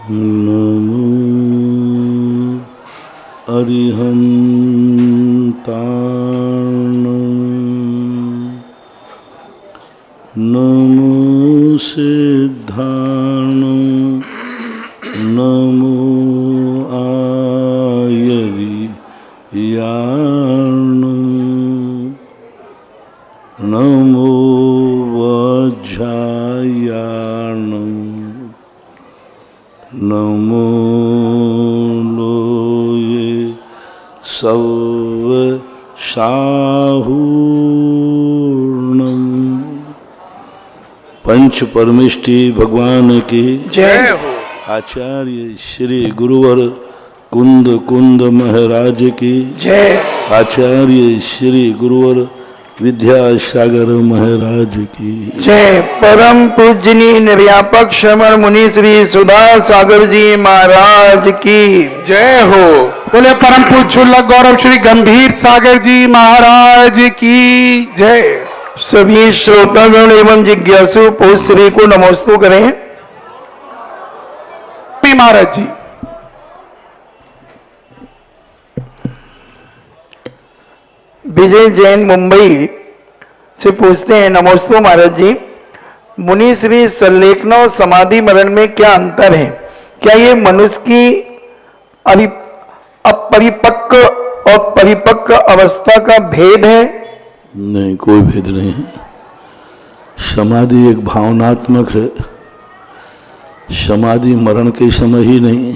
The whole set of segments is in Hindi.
नमो अरिहन्ताणं नमो सिद्धाणं नमो आयर्याणं नमो वज्रायाणं नमो लोये सवशाहूर्णम्। पंच परमेष्टि भगवान की जय हो। आचार्य श्री गुरुवर कुंद कुंद महाराज की जय। आचार्य श्री गुरुवर विद्यासागर महाराज की जय। परम पूजनीय निर्व्यापक श्रमण मुनि श्री सुधा सागर जी महाराज की जय हो। बोले परम पूज्य गौरव श्री गंभीर सागर जी महाराज की जय। सभी श्रोतागण एवं जिज्ञासु पूज्य श्री को नमोस्तु करें। महाराज जी विजय जैन मुंबई से पूछते हैं, नमोस्तु महाराज जी, मुनि श्री संलेखन और समाधि मरण में क्या अंतर है? क्या ये मनुष्य की अपरिपक्व और परिपक्व अवस्था का भेद है? नहीं, कोई भेद नहीं है। समाधि एक भावनात्मक है। समाधि मरण के समय ही नहीं,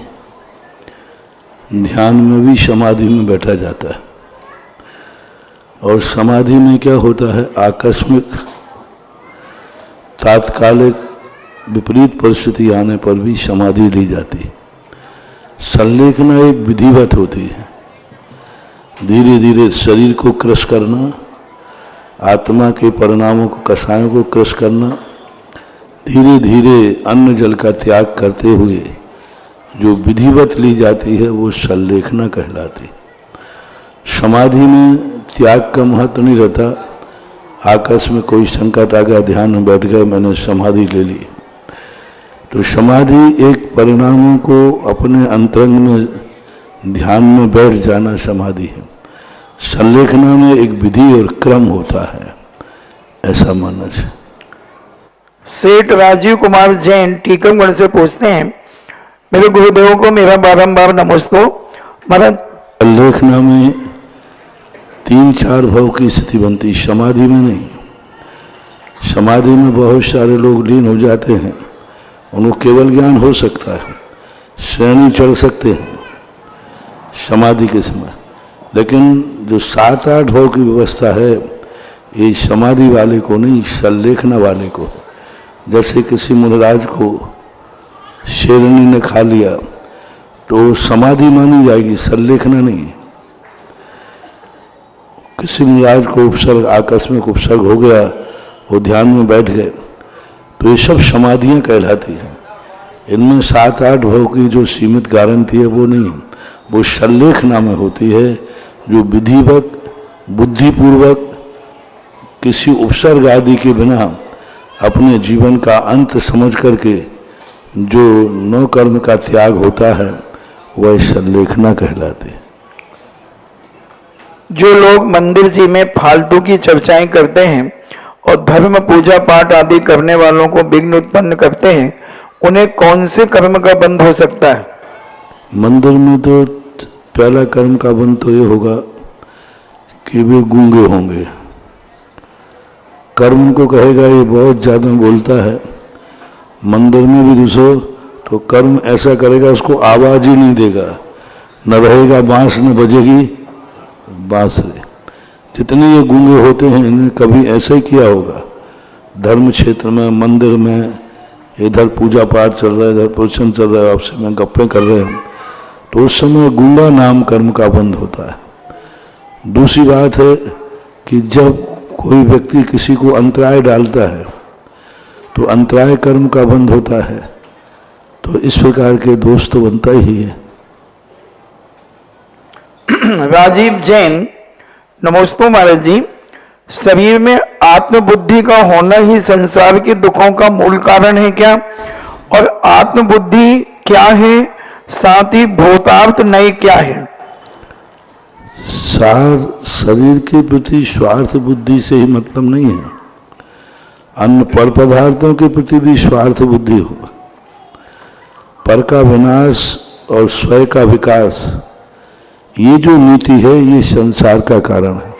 ध्यान में भी समाधि में बैठा जाता है। और समाधि में क्या होता है, आकस्मिक तात्कालिक विपरीत परिस्थिति आने पर भी समाधि ली जाती है। संलेखना एक विधिवत होती है। धीरे धीरे शरीर को क्रश करना, आत्मा के परिणामों को, कषायों को क्रश करना, धीरे धीरे अन्न जल का त्याग करते हुए जो विधिवत ली जाती है वो संलेखना कहलाती। समाधि में त्याग का महत्व नहीं रहता। आकाश में कोई संकट आ गया, ध्यान में बैठ गए, मैंने समाधि ले ली। तो समाधि एक परिणामों को अपने अंतरंग में ध्यान में बैठ जाना समाधि है। संलेखना में एक विधि और क्रम होता है, ऐसा मानना चाहिए। सेठ राजीव कुमार जैन टीकमगढ़ से पूछते हैं, मेरे गुरुदेव को मेरा बारंबार नमस्तो। महाराज, संलेखना में 3-4 भाव की स्थिति बनती, समाधि में नहीं। समाधि में बहुत सारे लोग लीन हो जाते हैं, उनको केवल ज्ञान हो सकता है, श्रेणी चढ़ सकते हैं समाधि के समय। लेकिन जो 7-8 भाव की व्यवस्था है, ये समाधि वाले को नहीं, संलेखना वाले को। जैसे किसी मुनिराज को शेरनी ने खा लिया तो समाधि मानी जाएगी, संलेखना नहीं। किसी मुनिराज को उपसर्ग, आकस्मिक उपसर्ग हो गया, वो ध्यान में बैठ गए, तो ये सब समाधियां कहलाती हैं। इनमें 7-8 भाव की जो सीमित गारंटी है वो नहीं, वो संलेखना में होती है, जो विधिवत बुद्धिपूर्वक किसी उपसर्ग आदि के बिना अपने जीवन का अंत समझ करके जो नौ कर्म का त्याग होता है वह संलेखना कहलाती है। जो लोग मंदिर जी में फालतू की चर्चाएं करते हैं और धर्म पूजा पाठ आदि करने वालों को विघ्न उत्पन्न करते हैं, उन्हें कौन से कर्म का बंध हो सकता है? मंदिर में तो पहला कर्म का बंध तो ये होगा कि वे गूंगे होंगे। कर्म को कहेगा ये बहुत ज्यादा बोलता है, मंदिर में भी घुसो तो कर्म ऐसा करेगा, उसको आवाज ही नहीं देगा, न रहेगा बांस न बजेगी बांसुरी। जितने ये गूंगे होते हैं, इन्हें कभी ऐसा ही किया होगा। धर्म क्षेत्र में, मंदिर में, इधर पूजा पाठ चल रहा है, इधर प्रवचन चल रहा है, आपसे में गप्पे कर रहे हैं, तो उस समय गूंगा नाम कर्म का बंध होता है। दूसरी बात है कि जब कोई व्यक्ति किसी को अंतराय डालता है तो अंतराय कर्म का बंध होता है। तो इस प्रकार के दोष तो बनता ही है। राजीव जैन, नमस्ते महाराज जी, शरीर में आत्मबुद्धि का होना ही संसार के दुखों का मूल कारण है क्या? और आत्मबुद्धि क्या है, साथ ही भूतार्थ नय क्या है? सार शरीर के प्रति स्वार्थ बुद्धि से ही मतलब नहीं है, अन्य पर पदार्थों के प्रति भी स्वार्थ बुद्धि हो। पर का विनाश और स्वयं का विकास, ये जो नीति है ये संसार का कारण है।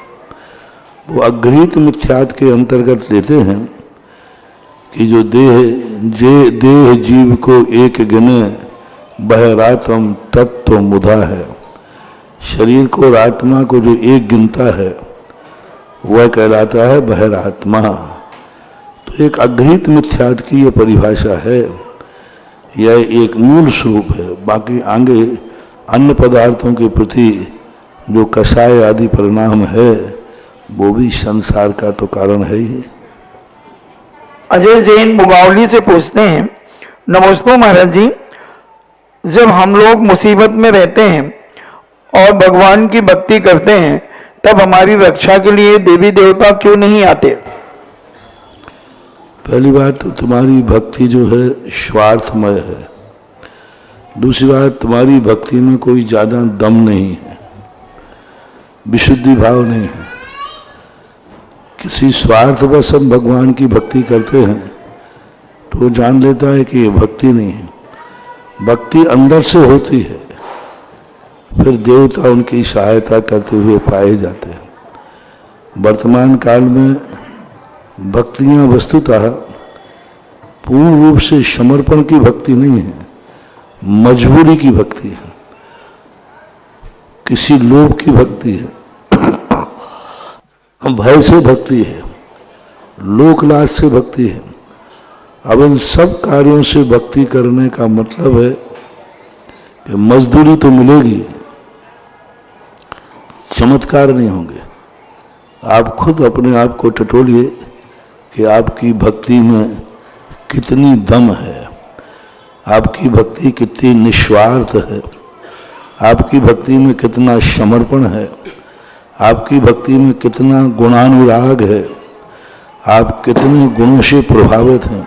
वो अग्रहित मिथ्यात्व के अंतर्गत लेते हैं कि जो देह जीव को एक गिने, बहरात्म तत्व मुधा है। शरीर को और आत्मा को जो एक गिनता है वह कहलाता है बहरात्मा। तो एक अग्रहित मिथ्यात्व की यह परिभाषा है, यह एक मूल स्वरूप है। बाकी आगे अन्य पदार्थों के प्रति जो कषाय आदि परिणाम है वो भी संसार का तो कारण है ही। अजय जैन मुगावली से पूछते हैं, नमस्ते महाराज जी, जब हम लोग मुसीबत में रहते हैं और भगवान की भक्ति करते हैं तब हमारी रक्षा के लिए देवी देवता क्यों नहीं आते? पहली बात तो तुम्हारी भक्ति जो है स्वार्थमय है। दूसरी बात, तुम्हारी भक्ति में कोई ज्यादा दम नहीं है, विशुद्धि भाव नहीं है। किसी स्वार्थवश हम भगवान की भक्ति करते हैं तो वो जान लेता है कि ये भक्ति नहीं है। भक्ति अंदर से होती है, फिर देवता उनकी सहायता करते हुए पाए जाते हैं। वर्तमान काल में भक्तियां वस्तुतः पूर्ण रूप से समर्पण की भक्ति नहीं है, मजबूरी की भक्ति है, किसी लोभ की भक्ति है, भय से भक्ति है, लोकलाज से भक्ति है। अब इन सब कार्यों से भक्ति करने का मतलब है कि मजदूरी तो मिलेगी, चमत्कार नहीं होंगे। आप खुद अपने आप को टटोलिए कि आपकी भक्ति में कितनी दम है, आपकी भक्ति कितनी निस्वार्थ है, आपकी भक्ति में कितना समर्पण है, आपकी भक्ति में कितना गुणानुराग है, आप कितने गुणों से प्रभावित हैं।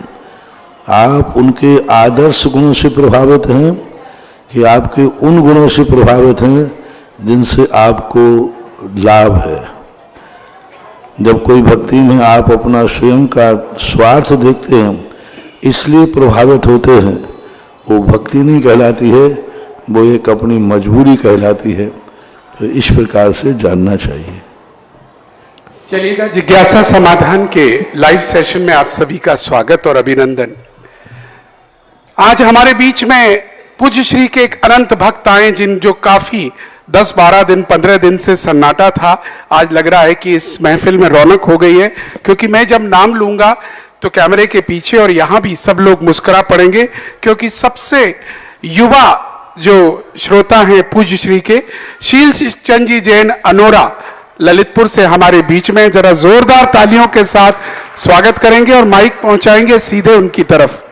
आप उनके आदर्श गुणों से प्रभावित हैं कि आपके उन गुणों से प्रभावित हैं जिनसे आपको लाभ है। जब कोई भक्ति में आप अपना स्वयं का स्वार्थ देखते हैं इसलिए प्रभावित होते हैं, वो भक्ति नहीं कहलाती है, वो एक अपनी मजबूरी कहलाती है। तो इस प्रकार से जानना चाहिए। चलिएगा, जिज्ञासा समाधान के लाइव सेशन में आप सभी का स्वागत और अभिनंदन। आज हमारे बीच में पूज्य श्री के एक अनंत भक्त आए, जिन जो काफी 10-12 दिन 15 दिन से सन्नाटा था। आज लग रहा है कि इस महफिल में रौनक हो गई है, क्योंकि मैं जब नाम लूंगा तो कैमरे के पीछे और यहां भी सब लोग मुस्कुरा पड़ेंगे, क्योंकि सबसे युवा जो श्रोता हैं पूज्य श्री के शील चंद जी जैन अनोरा ललितपुर से हमारे बीच में। जरा जोरदार तालियों के साथ स्वागत करेंगे और माइक पहुंचाएंगे सीधे उनकी तरफ।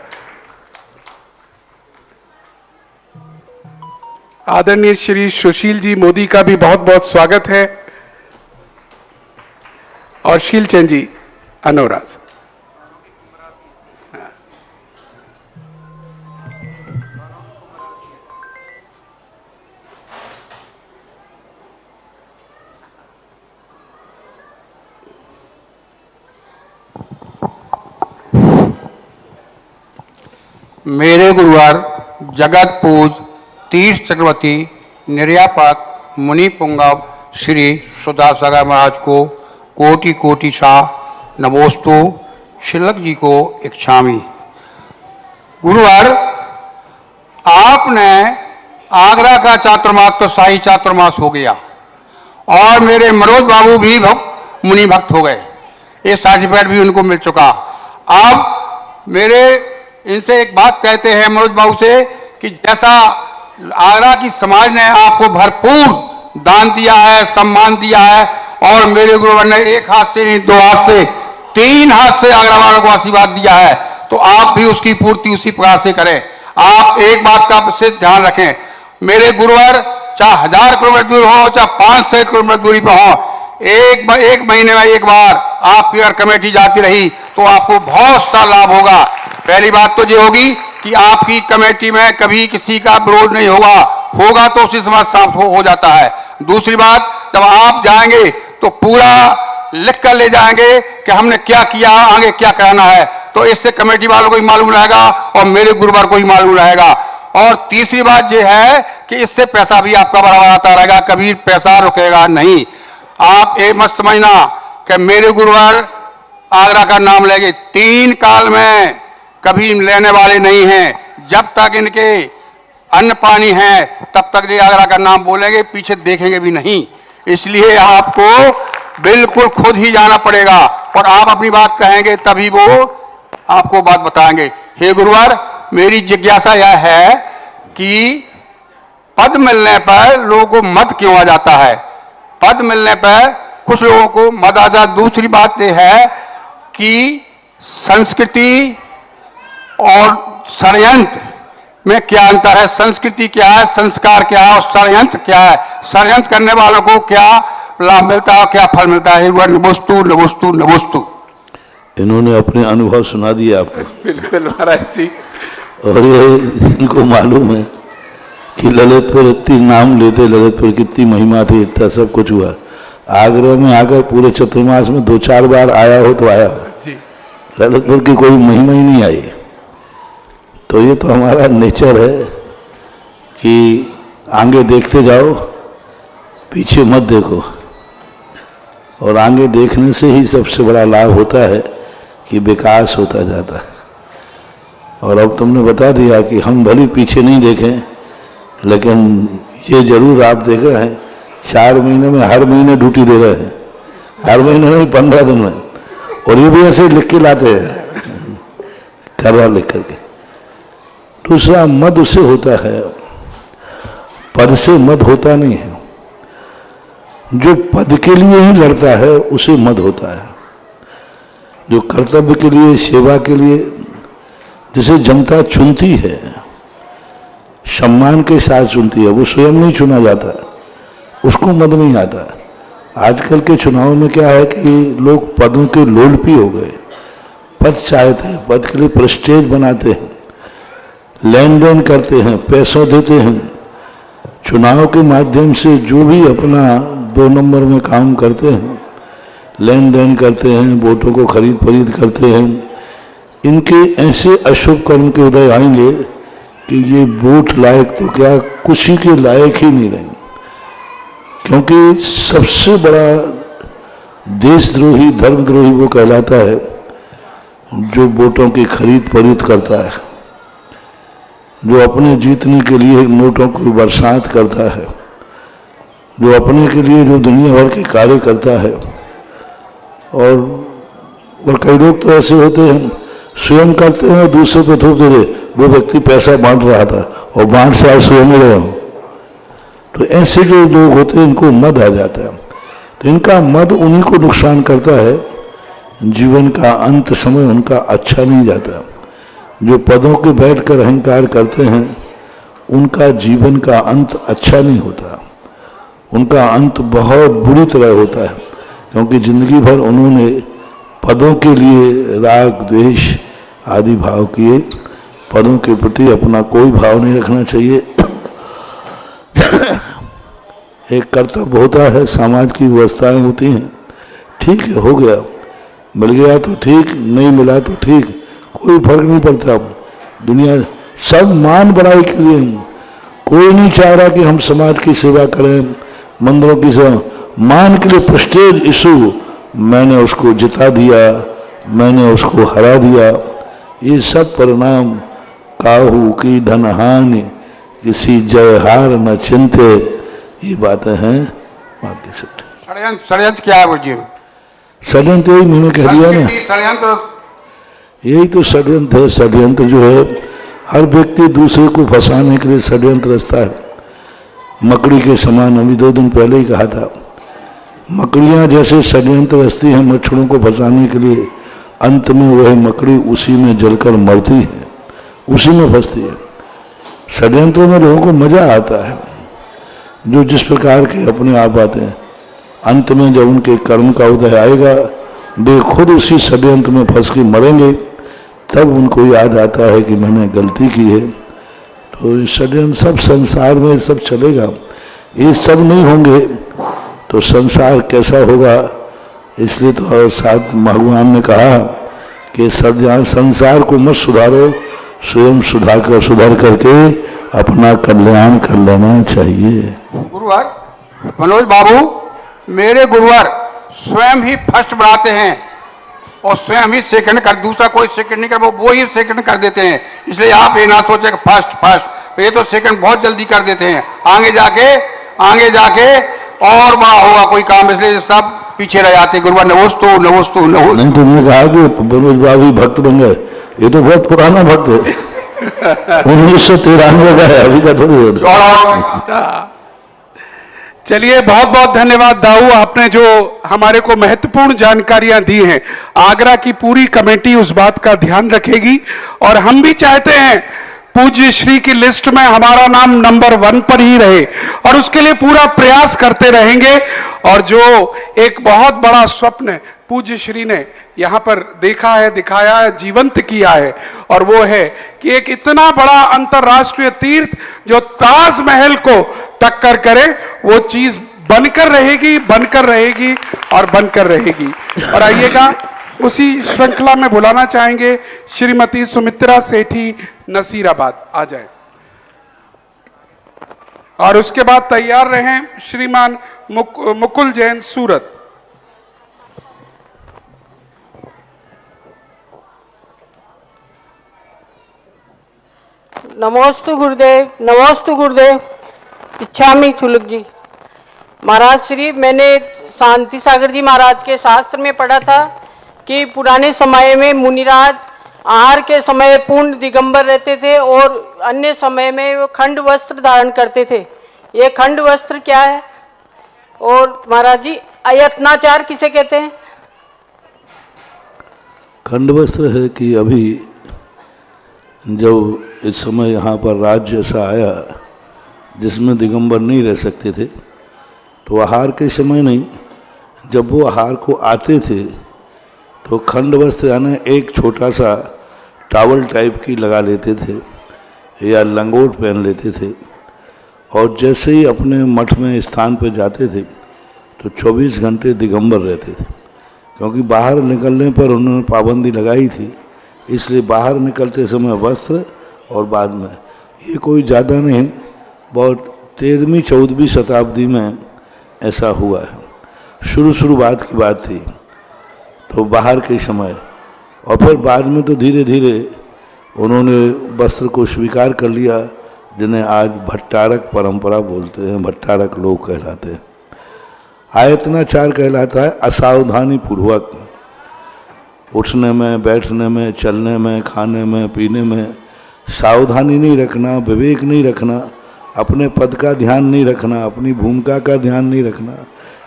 आदरणीय श्री सुशील जी मोदी का भी बहुत बहुत स्वागत है, और शील चंद जी अनोरा। मेरे गुरुवार जगत पूज तीर्थ चक्रवर्ती निर्यापक मुनि पुंगव श्री सुधासागर महाराज को कोटि कोटि सा नमोस्तु शिलक जी को इच्छामी। गुरुवार आपने आगरा का चातुर्मास तो शाही चातुर्मास हो गया और मेरे मनोज बाबू भी मुनि भक्त हो गए, ये सर्टिफिकेट भी उनको मिल चुका। अब मेरे इनसे एक बात कहते हैं मनोज बाबू से कि जैसा आगरा की समाज ने आपको भरपूर दान दिया है, सम्मान दिया है, और मेरे गुरुवर ने एक हाथ से नहीं 2 हाथ से 3 हाथ से आगरा वालों को आशीर्वाद दिया है, तो आप भी उसकी पूर्ति उसी प्रकार से करें। आप एक बात का विशेष ध्यान रखें, मेरे गुरुवर चाहे 1000 किलोमीटर दूर हो चाहे 500 किलोमीटर दूरी पर हो, एक महीने में एक बार आपकी अगर कमेटी जाती रही तो आपको बहुत सा लाभ होगा। पहली बात तो ये होगी कि आपकी कमेटी में कभी किसी का विरोध नहीं होगा, होगा तो उसी समय समाप्त हो जाता है। दूसरी बात, जब आप जाएंगे तो पूरा लिख कर ले जाएंगे कि हमने क्या किया, आगे क्या करना है, तो इससे कमेटी वालों को भी मालूम रहेगा और मेरे गुरुवार को भी मालूम रहेगा। और तीसरी बात यह है कि इससे पैसा भी आपका बराबर आता रहेगा, कभी पैसा रुकेगा नहीं। आप ये मत समझना कि मेरे गुरुवार आगरा का नाम लेंगे, 3 काल में कभी लेने वाले नहीं हैं। जब तक इनके अन्न पानी है तब तक ये आगरा का नाम बोलेंगे, पीछे देखेंगे भी नहीं। इसलिए आपको बिल्कुल खुद ही जाना पड़ेगा और आप अपनी बात कहेंगे तभी वो आपको बात बताएंगे। हे गुरुवार, मेरी जिज्ञासा यह है कि पद मिलने पर लोगों को मद क्यों आ जाता है? पद मिलने पर कुछ लोगों को मद आ जाता। दूसरी बात यह है कि संस्कृति और षड्यंत्र में क्या अंतर है? संस्कृति क्या है, संस्कार क्या है और षड्यंत्र क्या है? षड्यंत्र करने वालों को क्या लाभ मिलता है और क्या फल मिलता है? नबुस्तु नबुस्तु नबुस्तु। इन्होंने अपने अनुभव सुना दिए आपको। बिल्कुल महाराज जी। और ये इनको मालूम है कि ललितपुर इतनी नाम लेते, ललितपुर कितनी महिमा थी, इतना सब कुछ हुआ। आगरा में आकर पूरे चतुर्मास में 2-4 बार आया हो तो आया हो, ललितपुर की कोई महिमा ही नहीं आई। तो ये तो हमारा नेचर है कि आगे देखते जाओ, पीछे मत देखो। और आगे देखने से ही सबसे बड़ा लाभ होता है कि विकास होता जाता है। और अब तुमने बता दिया कि हम भले पीछे नहीं देखें, लेकिन ये जरूर आप देख रहे हैं 4 महीने में हर महीने ड्यूटी दे रहे हैं, हर महीने नहीं 15 दिन में। और ये भी ऐसे लिख के लाते हैं, करवा लिख करके। दूसरा, मद उससे होता है, पद से मद होता नहीं है। जो पद के लिए ही लड़ता है उसे मद होता है। जो कर्तव्य के लिए, सेवा के लिए जिसे जनता चुनती है, सम्मान के साथ चुनती है, वो स्वयं नहीं चुना जाता, उसको मद नहीं आता। आजकल के चुनाव में क्या है कि लोग पदों के लोलपी हो गए, पद चाहते हैं, पद के लिए प्रेस्टेज बनाते हैं, लेन देन करते हैं, पैसों देते हैं। चुनाव के माध्यम से जो भी अपना 2 नंबर में काम करते हैं, लेन देन करते हैं, वोटों को खरीद फरीद करते हैं, इनके ऐसे अशुभ कर्म के उदय आएंगे कि ये वोट लायक तो क्या, कुछ ही के लायक ही नहीं रहेंगे। क्योंकि सबसे बड़ा देशद्रोही, धर्मद्रोही वो कहलाता है जो वोटों की खरीद फरीद करता है, जो अपने जीतने के लिए नोटों को बरसात करता है, जो अपने के लिए जो दुनिया भर के कार्य करता है। और कई लोग तो ऐसे होते हैं, स्वयं करते हैं और दूसरे को थोप देते, वो व्यक्ति पैसा बांट रहा था और बांट साल स्वयं रहे हो। तो ऐसे जो लोग होते हैं इनको मद आ जाता है। तो इनका मद उन्हीं को नुकसान करता है, जीवन का अंत समय उनका अच्छा नहीं जाता। जो पदों के बैठकर अहंकार करते हैं उनका जीवन का अंत अच्छा नहीं होता, उनका अंत बहुत बुरी तरह होता है। क्योंकि जिंदगी भर उन्होंने पदों के लिए राग द्वेष आदि भाव किए, पदों के प्रति अपना कोई भाव नहीं रखना चाहिए। एक कर्तव्य होता है, समाज की व्यवस्थाएं होती हैं, ठीक है हो गया, मिल गया तो ठीक, नहीं मिला तो ठीक, कोई फर्क नहीं पड़ता। दुनिया सब मान बढ़ाई के लिए, कोई नहीं चाह रहा कि हम समाज की सेवा करें, मंदिरों की सेवा। मान के लिए प्रेस्टीज इशू, मैंने उसको जिता दिया, मैंने उसको हरा दिया, ये सब परिणाम काहू की धनहानि, किसी जय हार न चिंते, ये बातें हैं। बाकी सब षड्यंत्र क्या है बुझिए? षड्यंत्र यही मैंने कह दिया ना, षड्यंत्र यही तो षड्यंत्र है। षड्यंत्र जो है, हर व्यक्ति दूसरे को फंसाने के लिए षड्यंत्र रचता है। मकड़ी के समान, अभी 2 दिन पहले ही कहा था, मकड़ियां जैसे षड्यंत्र रचती हैं मच्छरों को फंसाने के लिए, अंत में वह मकड़ी उसी में जलकर मरती है, उसी में फंसती है। षड्यंत्रों में लोगों को मजा आता है, जो जिस प्रकार के अपने आप आते हैं। अंत में जब उनके कर्म का उदय आएगा, वे खुद उसी षड्यंत्र में फंस के मरेंगे, तब उनको याद आता है कि मैंने गलती की है। तो ये षड्यंत्र सब संसार में सब चलेगा, ये सब नहीं होंगे तो संसार कैसा होगा। इसलिए तो साथ भगवान ने कहा कि संसार को मत सुधारो, स्वयं सुधार करके अपना कल्याण कर लेना चाहिए। गुरुवार मनोज बाबू, मेरे गुरुवार स्वयं ही फर्स्ट बनाते हैं और स्वयं ही सेकंड कर, दूसरा कोई सेकंड नहीं कर, वो ही सेकंड कर देते हैं। इसलिए आप ये ना सोचे कि फर्स्ट, ये तो सेकंड बहुत जल्दी कर देते हैं। आगे जाके और बड़ा होगा कोई काम, इसलिए सब पीछे रह जाते। गुरुवार नवोस्तु। नहीं, तुमने कहा कि मनोज बाबू भक्त बन गए, ये तो बहुत पुराना भक्त है 1993 का है, अभी का थोड़ी होता। चलिए, बहुत बहुत धन्यवाद दाऊ, आपने जो हमारे को महत्वपूर्ण जानकारियां दी हैं। आगरा की पूरी कमेटी उस बात का ध्यान रखेगी और हम भी चाहते हैं पूज्य श्री की लिस्ट में हमारा नाम नंबर 1 पर ही रहे और उसके लिए पूरा प्रयास करते रहेंगे। और जो एक बहुत बड़ा स्वप्न पूज्य श्री ने यहां पर देखा है, दिखाया है, जीवंत किया है, और वो है कि एक इतना बड़ा अंतर्राष्ट्रीय तीर्थ जो ताजमहल को टक्कर करे, वो चीज बनकर रहेगी और बनकर रहेगी। और आइएगा, उसी श्रृंखला में बुलाना चाहेंगे श्रीमती सुमित्रा सेठी नसीराबाद, आ जाए। और उसके बाद तैयार रहें श्रीमान मुकुल जैन सूरत। नमोस्तु गुरुदेव। इच्छामि चुलक जी। महाराज श्री, मैंने शांति सागर जी महाराज के शास्त्र में पढ़ा था कि पुराने समय में मुनिराज आहार के समय पूर्ण दिगंबर रहते थे और अन्य समय में वो खंड वस्त्र धारण करते थे। ये खंड वस्त्र क्या है? और महाराज जी, अयत्नाचार किसे कहते हैं? खंड वस्त्र है कि अभी जब इस समय यहाँ पर राज्य ऐसा आया जिसमें दिगंबर नहीं रह सकते थे, तो आहार के समय नहीं, जब वो आहार को आते थे तो खंड वस्त्र यानी एक छोटा सा टावल टाइप की लगा लेते थे या लंगोट पहन लेते थे। और जैसे ही अपने मठ में स्थान पर जाते थे तो 24 घंटे दिगंबर रहते थे, क्योंकि बाहर निकलने पर उन्होंने पाबंदी लगाई थी। इसलिए बाहर निकलते समय वस्त्र और बाद में, ये कोई ज़्यादा नहीं, बहुत 13वीं 14वीं शताब्दी में ऐसा हुआ है। शुरुआत की बात थी तो बाहर के समय, और फिर बाद में तो धीरे धीरे उन्होंने वस्त्र को स्वीकार कर लिया, जिन्हें आज भट्टारक परंपरा बोलते हैं, भट्टारक लोग कहलाते हैं। आयतनाचार कहलाता है असावधानी पूर्वक उठने में, बैठने में, चलने में, खाने में, पीने में सावधानी नहीं रखना, विवेक नहीं रखना, अपने पद का ध्यान नहीं रखना, अपनी भूमिका का ध्यान नहीं रखना,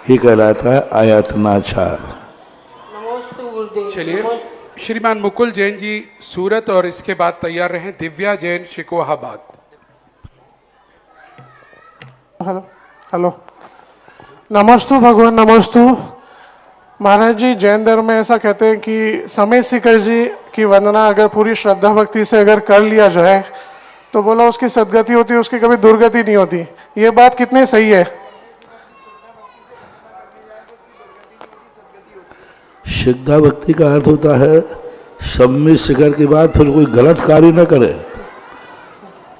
ये कहलाता है आयतनाचार। चलिए, श्रीमान मुकुल जैन जी सूरत, और इसके बाद तैयार रहें दिव्या जैन शिकोहाबाद। हेलो, नमस्तु भगवान, नमस्तु। महाराज जी, जैन धर्म में ऐसा कहते हैं कि समय शिखर जी की वंदना अगर पूरी श्रद्धा भक्ति से अगर कर लिया जाए तो बोला उसकी सदगति होती है, उसकी कभी दुर्गति नहीं होती। ये बात कितनी सही है? श्रद्धा भक्ति का अर्थ होता है सम्य शिखर के बाद फिर कोई गलत कार्य न करे,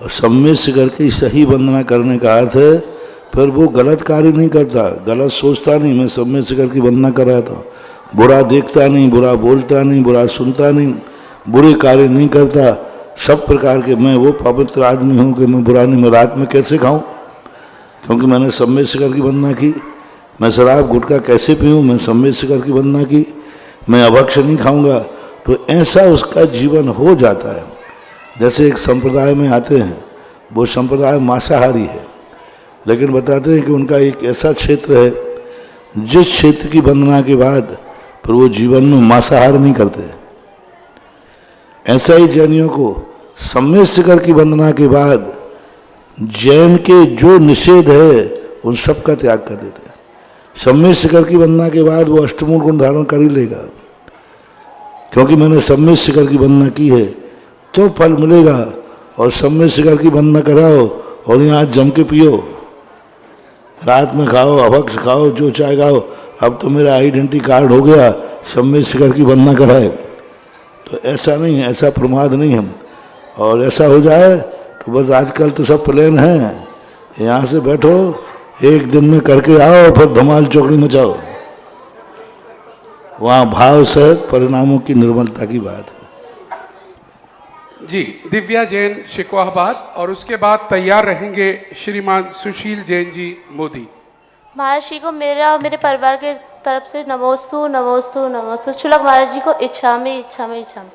और सम्य शिखर की सही वंदना करने का अर्थ है फिर वो गलत कार्य नहीं करता, गलत सोचता नहीं। मैं सम्य शिखर की वंदना कर रहा था, बुरा देखता नहीं, बुरा बोलता नहीं, बुरा सुनता नहीं, बुरे कार्य नहीं करता, सब प्रकार के। मैं वो पवित्र आदमी हूँ कि मैं बुरा नहीं, मैं रात में कैसे खाऊं क्योंकि मैंने सम्य शिखर की वंदना की। मैं शराब गुटखा कैसे पीऊँ, मैं सम्य शिखर की वंदना की। मैं अभक्ष नहीं खाऊंगा, तो ऐसा उसका जीवन हो जाता है। जैसे एक संप्रदाय में आते हैं, वो संप्रदाय मांसाहारी है, लेकिन बताते हैं कि उनका एक ऐसा क्षेत्र है जिस क्षेत्र की वंदना के बाद फिर वो जीवन में मांसाहार नहीं करते। ऐसा ही जैनियों को सम्य शिखर की वंदना के बाद जैन के जो निषेध है उन सब का त्याग कर देते हैं। सम्य शिखर की वंदना के बाद वो अष्टमूल गुण धारण कर ही लेगा। क्योंकि मैंने सब में शिखर की वंदना की है तो फल मिलेगा, और सब में शिखर की वंदना कराओ और यहाँ जम के पियो, रात में खाओ, अभक्ष खाओ, जो चाहे खाओ। अब तो मेरा आइडेंटिटी कार्ड हो गया, सब में शिखर की वंदना कराए। तो ऐसा नहीं है, ऐसा प्रमाद नहीं हम। और ऐसा हो जाए तो बस आजकल तो सब प्लान हैं, यहाँ से बैठो एक दिन में करके आओ, फिर धमाल चौकड़ी मचाओ। वहाँ भाव सहित परिणामों की निर्मलता की बात है। जी, दिव्या जैन शिकवाबाद, और उसके बाद तैयार रहेंगे श्रीमान सुशील जैन जी मोदी। महाराज जी को मेरा और मेरे परिवार के तरफ से नमोस्तु नमोस्तु नमोस्तु। शुलक महाराज जी को इच्छा में इच्छा में इच्छा में।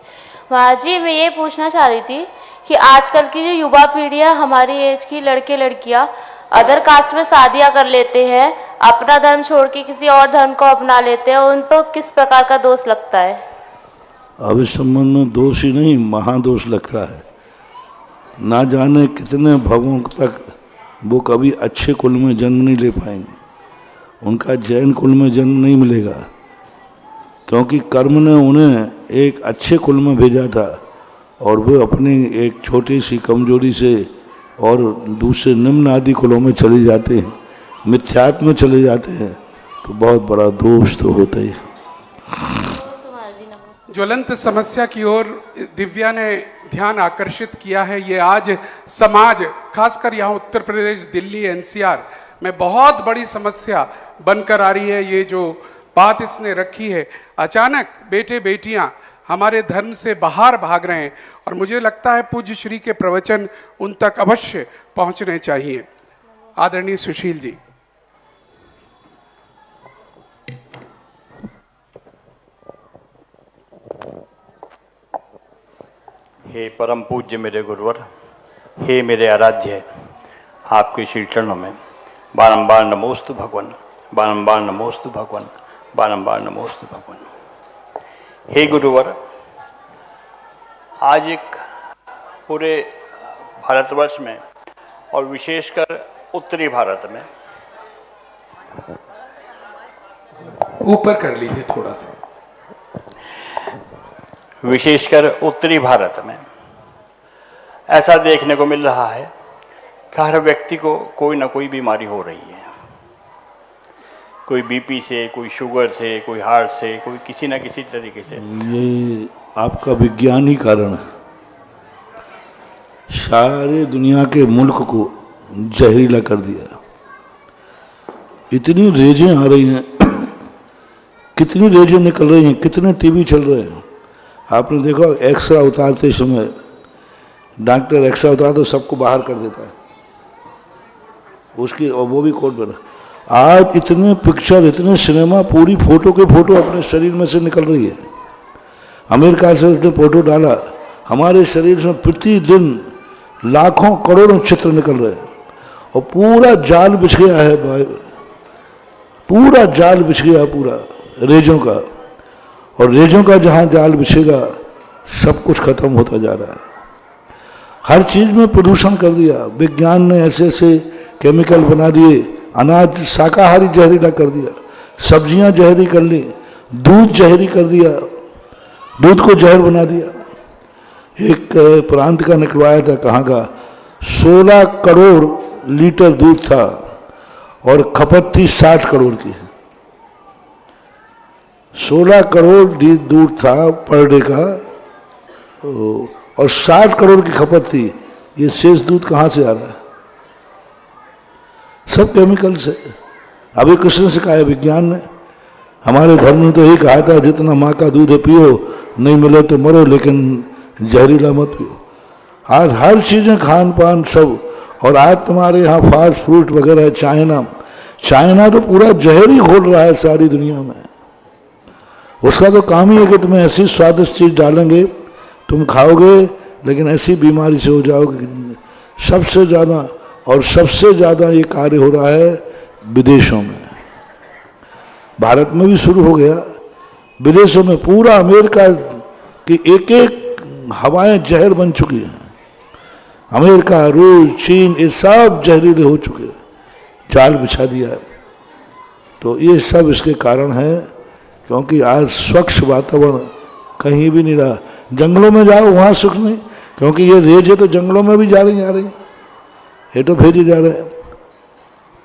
महाराज जी, मैं ये पूछना चाह रही थी कि आजकल की जो युवा पीढ़ी है, हमारी एज की लड़के लड़कियां अदर कास्ट में शादियां कर लेते हैं, अपना धर्म छोड़ के किसी और धर्म को अपना लेते हैं, उन पर किस प्रकार का दोष लगता है? अब इस संबंध में दोष ही नहीं, महादोष लगता है। ना जाने कितने भवों तक वो कभी अच्छे कुल में जन्म नहीं ले पाएंगे, उनका जैन कुल में जन्म नहीं मिलेगा, क्योंकि कर्म ने उन्हें एक अच्छे कुल में भेजा था और वे अपनी एक छोटी सी कमजोरी से और दूसरे निम्न आदि कुलों में चले जाते हैं, मिथ्यात्व में चले जाते हैं, तो बहुत बड़ा दोष तो होता ही। ज्वलंत समस्या की ओर दिव्या ने ध्यान आकर्षित किया है। ये आज समाज, खासकर यहाँ उत्तर प्रदेश, दिल्ली, एनसीआर में बहुत बड़ी समस्या बनकर आ रही है। ये जो बात इसने रखी है, अचानक बेटे बेटियां हमारे धर्म से बाहर भाग रहे हैं, और मुझे लगता है पूज्य श्री के प्रवचन उन तक अवश्य पहुंचने चाहिए। आदरणीय सुशील जी। हे परम पूज्य मेरे गुरुवर, हे मेरे आराध्य, आपके श्री चरणों में बारंबार नमोस्तु भगवान, बारंबार नमोस्तु भगवान, बारंबार नमोस्तु भगवान। हे गुरुवर, आज एक पूरे भारतवर्ष में और विशेषकर उत्तरी भारत में, ऊपर कर लीजिए थोड़ा सा, विशेषकर उत्तरी भारत में ऐसा देखने को मिल रहा है कि हर व्यक्ति को कोई ना कोई बीमारी हो रही है। कोई बीपी से, कोई शुगर से, कोई हार्ट से, कोई किसी न किसी तरीके से। ये आपका विज्ञान ही कारण है। सारे दुनिया के मुल्क को जहरीला कर दिया। इतनी रेजें आ रही हैं, कितनी रेजें निकल रही हैं, कितने टीबी चल रहे हैं। आपने देखा एक्सरा उतारते समय डॉक्टर एक्सरा उतार तो सबको बाहर कर देता है उसकी, और वो भी कोट बना। आज इतने पिक्चर, इतने सिनेमा, पूरी फोटो के फोटो अपने शरीर में से निकल रही है। अमेरिका से उसने फोटो डाला, हमारे शरीर में प्रतिदिन लाखों करोड़ों चित्र निकल रहे हैं, और पूरा जाल बिछ गया है, पूरा जाल बिछ गया, पूरा रेजों का। और रेजों का जहाँ जाल बिछेगा सब कुछ खत्म होता जा रहा है। हर चीज में प्रदूषण कर दिया। विज्ञान ने ऐसे ऐसे केमिकल बना दिए, अनाज शाकाहारी जहरीला कर दिया, सब्जियां जहरी कर ली, दूध जहरी कर दिया, दूध को जहर बना दिया। एक प्रांत का निकलवाया था, कहाँ का, 16 करोड़ लीटर दूध था और खपत थी 60 करोड़ की। 16 करोड़ दूध था पर डे का और 60 करोड़ की खपत थी। ये शेष दूध कहाँ से आ रहा है? सब केमिकल से। अभी किसने सिखाया? विज्ञान ने। हमारे धर्म ने तो यही कहा था, जितना माँ का दूध है पियो, नहीं मिले तो मरो, लेकिन जहरीला मत पियो। आज हर चीजें, खान पान सब, और आज तुम्हारे यहाँ फास्ट फूड वगैरह, चाइना तो पूरा जहर ही घोल रहा है सारी दुनिया में। उसका तो काम ही है कि तुम्हें ऐसी स्वादिष्ट चीज डालेंगे, तुम खाओगे लेकिन ऐसी बीमारी से हो जाओगे। सबसे ज़्यादा और सबसे ज़्यादा ये कार्य हो रहा है विदेशों में। भारत में भी शुरू हो गया, विदेशों में पूरा अमेरिका की एक एक हवाएं जहर बन चुकी हैं। अमेरिका, रूस, चीन, ये सब जहरीले हो चुके हैं, जाल बिछा दिया है। तो ये सब इसके कारण है, क्योंकि आज स्वच्छ वातावरण कहीं भी नहीं रहा। जंगलों में जाओ वहाँ सुख नहीं, क्योंकि ये रेज है तो जंगलों में भी जा रही हैं, ये तो भेजे जा रहे हैं।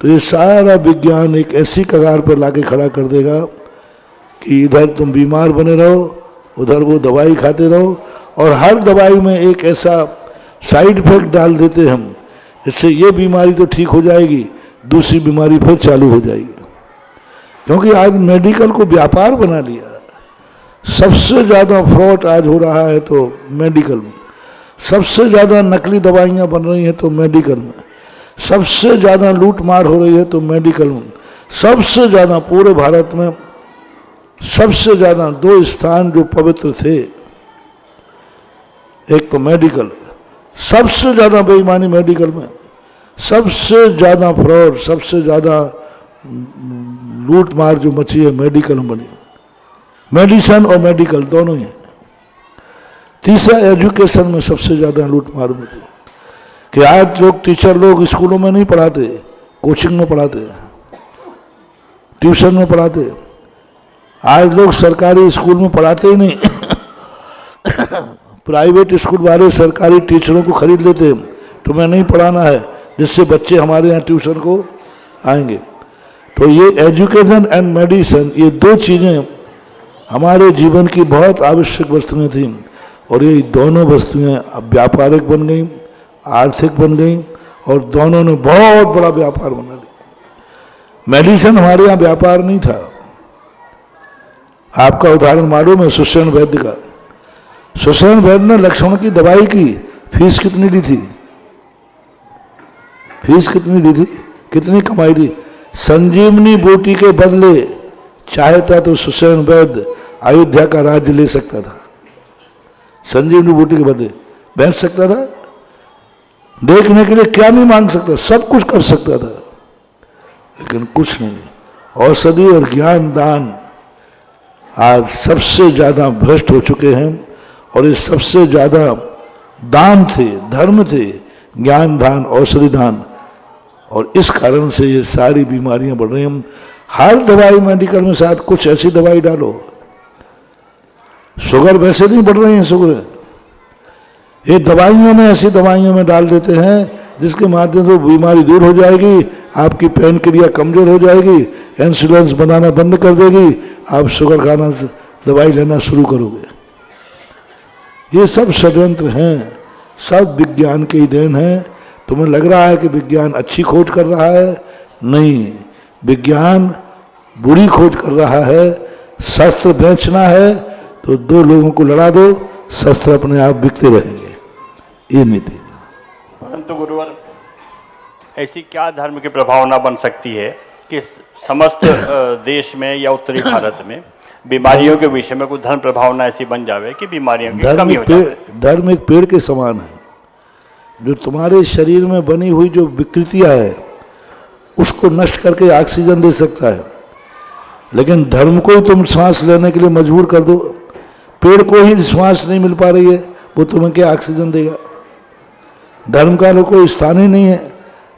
तो ये सारा विज्ञान एक ऐसी कगार पर लाके खड़ा कर देगा कि इधर तुम बीमार बने रहो, उधर वो दवाई खाते रहो, और हर दवाई में एक ऐसा साइड इफेक्ट डाल देते हम, इससे ये बीमारी तो ठीक हो जाएगी, दूसरी बीमारी फिर चालू हो जाएगी। क्योंकि आज मेडिकल को व्यापार बना लिया। सबसे ज़्यादा फ्रॉड आज हो रहा है तो मेडिकल में, सबसे ज़्यादा नकली दवाइयाँ बन रही हैं तो मेडिकल में, सबसे ज़्यादा लूट मार हो रही है तो मेडिकल में, सबसे ज़्यादा पूरे भारत में सबसे ज़्यादा 2 स्थान जो पवित्र थे, एक तो मेडिकल, सबसे ज़्यादा बेईमानी मेडिकल में, सबसे ज़्यादा फ्रॉड, सबसे ज़्यादा लूट मार जो मची है मेडिकल में बनी। मेडिसिन और मेडिकल दोनों ही। तीसरा एजुकेशन में सबसे ज़्यादा लूट मार मची कि आज लोग टीचर लोग स्कूलों में नहीं पढ़ाते, कोचिंग में पढ़ाते, ट्यूशन में पढ़ाते। आज लोग सरकारी स्कूल में पढ़ाते ही नहीं प्राइवेट स्कूल वाले सरकारी टीचरों को खरीद लेते हैं, तुम्हें नहीं पढ़ाना है, जिससे बच्चे हमारे यहाँ ट्यूशन को आएंगे। तो ये एजुकेशन एंड मेडिसिन, ये 2 चीज़ें हमारे जीवन की बहुत आवश्यक वस्तुएं थीं, और ये दोनों वस्तुएं अब व्यापारिक बन गई, आर्थिक बन गई, और दोनों ने बहुत बड़ा व्यापार बना लिया। मेडिसिन हमारे यहाँ व्यापार नहीं था। आपका उदाहरण मालूम है सुषेण वैद्य का। सुषेण वैद्य ने लक्ष्मण की दवाई की फीस कितनी दी थी? फीस कितनी दी थी? कितनी कमाई दी? संजीवनी बूटी के बदले चाहता तो सुषेण वैद्य अयोध्या का राज्य ले सकता था। संजीवनी बूटी के बदले बेच सकता था, देखने के लिए क्या नहीं मांग सकता, सब कुछ कर सकता था, लेकिन कुछ नहीं। औषधि और ज्ञान दान आज सबसे ज्यादा भ्रष्ट हो चुके हैं, और ये सबसे ज्यादा दान थे, धर्म थे, ज्ञान दान, औषधि दान, और इस कारण से ये सारी बीमारियां बढ़ रही हैं। हर दवाई मेडिकल में साथ कुछ ऐसी दवाई डालो, शुगर वैसे नहीं बढ़ रही है, शुगर ये दवाइयों में, ऐसी दवाइयों में डाल देते हैं जिसके माध्यम से बीमारी दूर हो जाएगी, आपकी पेन क्रिया कमजोर हो जाएगी, इंसुलिन बनाना बंद कर देगी, आप शुगर खाना दवाई लेना शुरू करोगे। ये सब षड्यंत्र हैं, सब विज्ञान की देन है। तुम्हें लग रहा है कि विज्ञान अच्छी खोज कर रहा है, नहीं, विज्ञान बुरी खोज कर रहा है। शस्त्र बेचना है तो 2 लोगों को लड़ा दो, शस्त्र अपने आप बिकते रहेंगे, ये नीति। परंतु गुरुवर, ऐसी क्या धर्म की प्रभावना बन सकती है कि समस्त देश में या उत्तरी भारत में बीमारियों के विषय में कुछ धर्म प्रभावना ऐसी बन जावे कि बीमारियों की कमी हो जाए? धर्म एक पेड़ के समान है, जो तुम्हारे शरीर में बनी हुई जो विकृतियां है उसको नष्ट करके ऑक्सीजन दे सकता है, लेकिन धर्म को तुम सांस लेने के लिए मजबूर कर दो, पेड़ को ही श्वास नहीं मिल पा रही है, वो तुम्हें क्या ऑक्सीजन देगा? धर्म का लोग कोई स्थान ही नहीं है,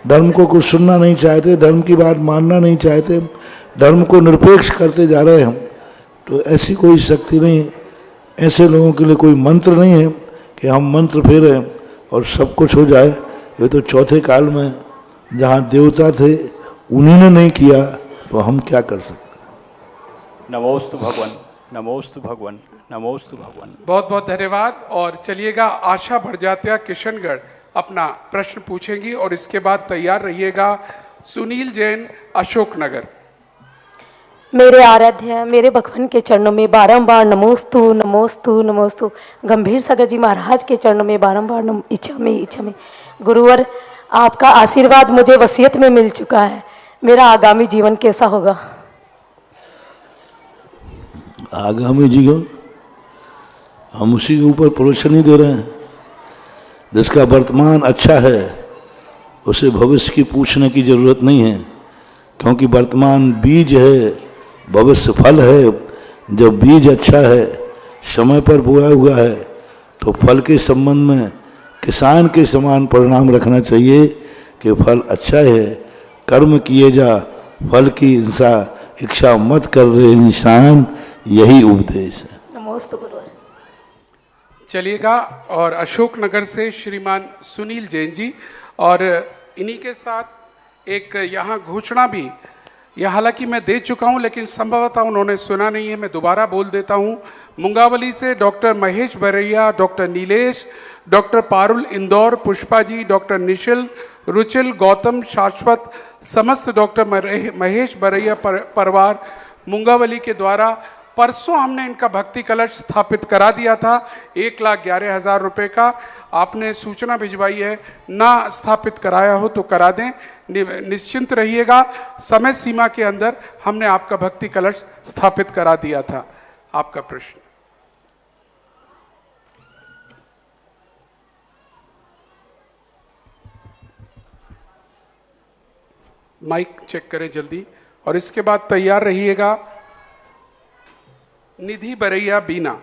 धर्म को कुछ सुनना नहीं चाहते, धर्म की बात मानना नहीं चाहते, धर्म को निरपेक्ष करते जा रहे हैं हम। तो ऐसी कोई शक्ति नहीं है, ऐसे लोगों के लिए कोई मंत्र नहीं है कि हम मंत्र फेरें और सब कुछ हो जाए। ये तो चौथे काल में जहाँ देवता थे उन्हीं ने नहीं किया, तो हम क्या कर सकते? नमोस्तु भगवान, नमोस्तु भगवान, नमोस्तु भगवान। बहुत बहुत धन्यवाद। और चलिएगा, आशा भड़जात्या किशनगढ़ अपना प्रश्न पूछेंगी, और इसके बाद तैयार रहिएगा सुनील जैन अशोकनगर। मेरे आराध्य, मेरे भगवान के चरणों में बारंबार नमोस्तु नमोस्तु नमोस्तु। गंभीर सागर जी महाराज के चरणों में बारंबार इच्छा में। गुरुवर, आपका आशीर्वाद मुझे वसीयत में मिल चुका है, मेरा आगामी जीवन कैसा होगा? आगामी जीवन हम उसी के ऊपर प्रोत्साहन दे रहे हैं। जिसका वर्तमान अच्छा है उसे भविष्य की पूछने की जरूरत नहीं है, क्योंकि वर्तमान बीज है, भविष्य फल है। जब बीज अच्छा है, समय पर बोया हुआ है, तो फल के संबंध में किसान के समान परिणाम रखना चाहिए कि फल अच्छा है। कर्म किए जा, फल की इच्छा मत कर रहे इंसान, यही उपदेश है। नमोस्तु गुरुवर। चलिएगा। और अशोकनगर से श्रीमान सुनील जैन जी, और इन्हीं के साथ एक यहाँ घोषणा भी, यह हालांकि मैं दे चुका हूँ लेकिन संभवतः उन्होंने सुना नहीं है, मैं दोबारा बोल देता हूँ। मुंगावली से doctor Mahesh Baraiya, doctor Nilesh, doctor Parul Indore, Pushpa ji, doctor Nishil, Ruchil, Gautam, Shashwat, समस्त डॉक्टर महेश बरैया परिवार मुंगावली के द्वारा परसों हमने इनका भक्ति कलश स्थापित करा दिया था 1,11,000 रुपए का। आपने सूचना भिजवाई है, ना स्थापित कराया हो तो करा दें, निश्चिंत रहिएगा, समय सीमा के अंदर हमने आपका भक्ति कलश स्थापित करा दिया था। आपका प्रश्न। माइक चेक करें जल्दी, और इसके बाद तैयार रहिएगा निधि बरैया बीना।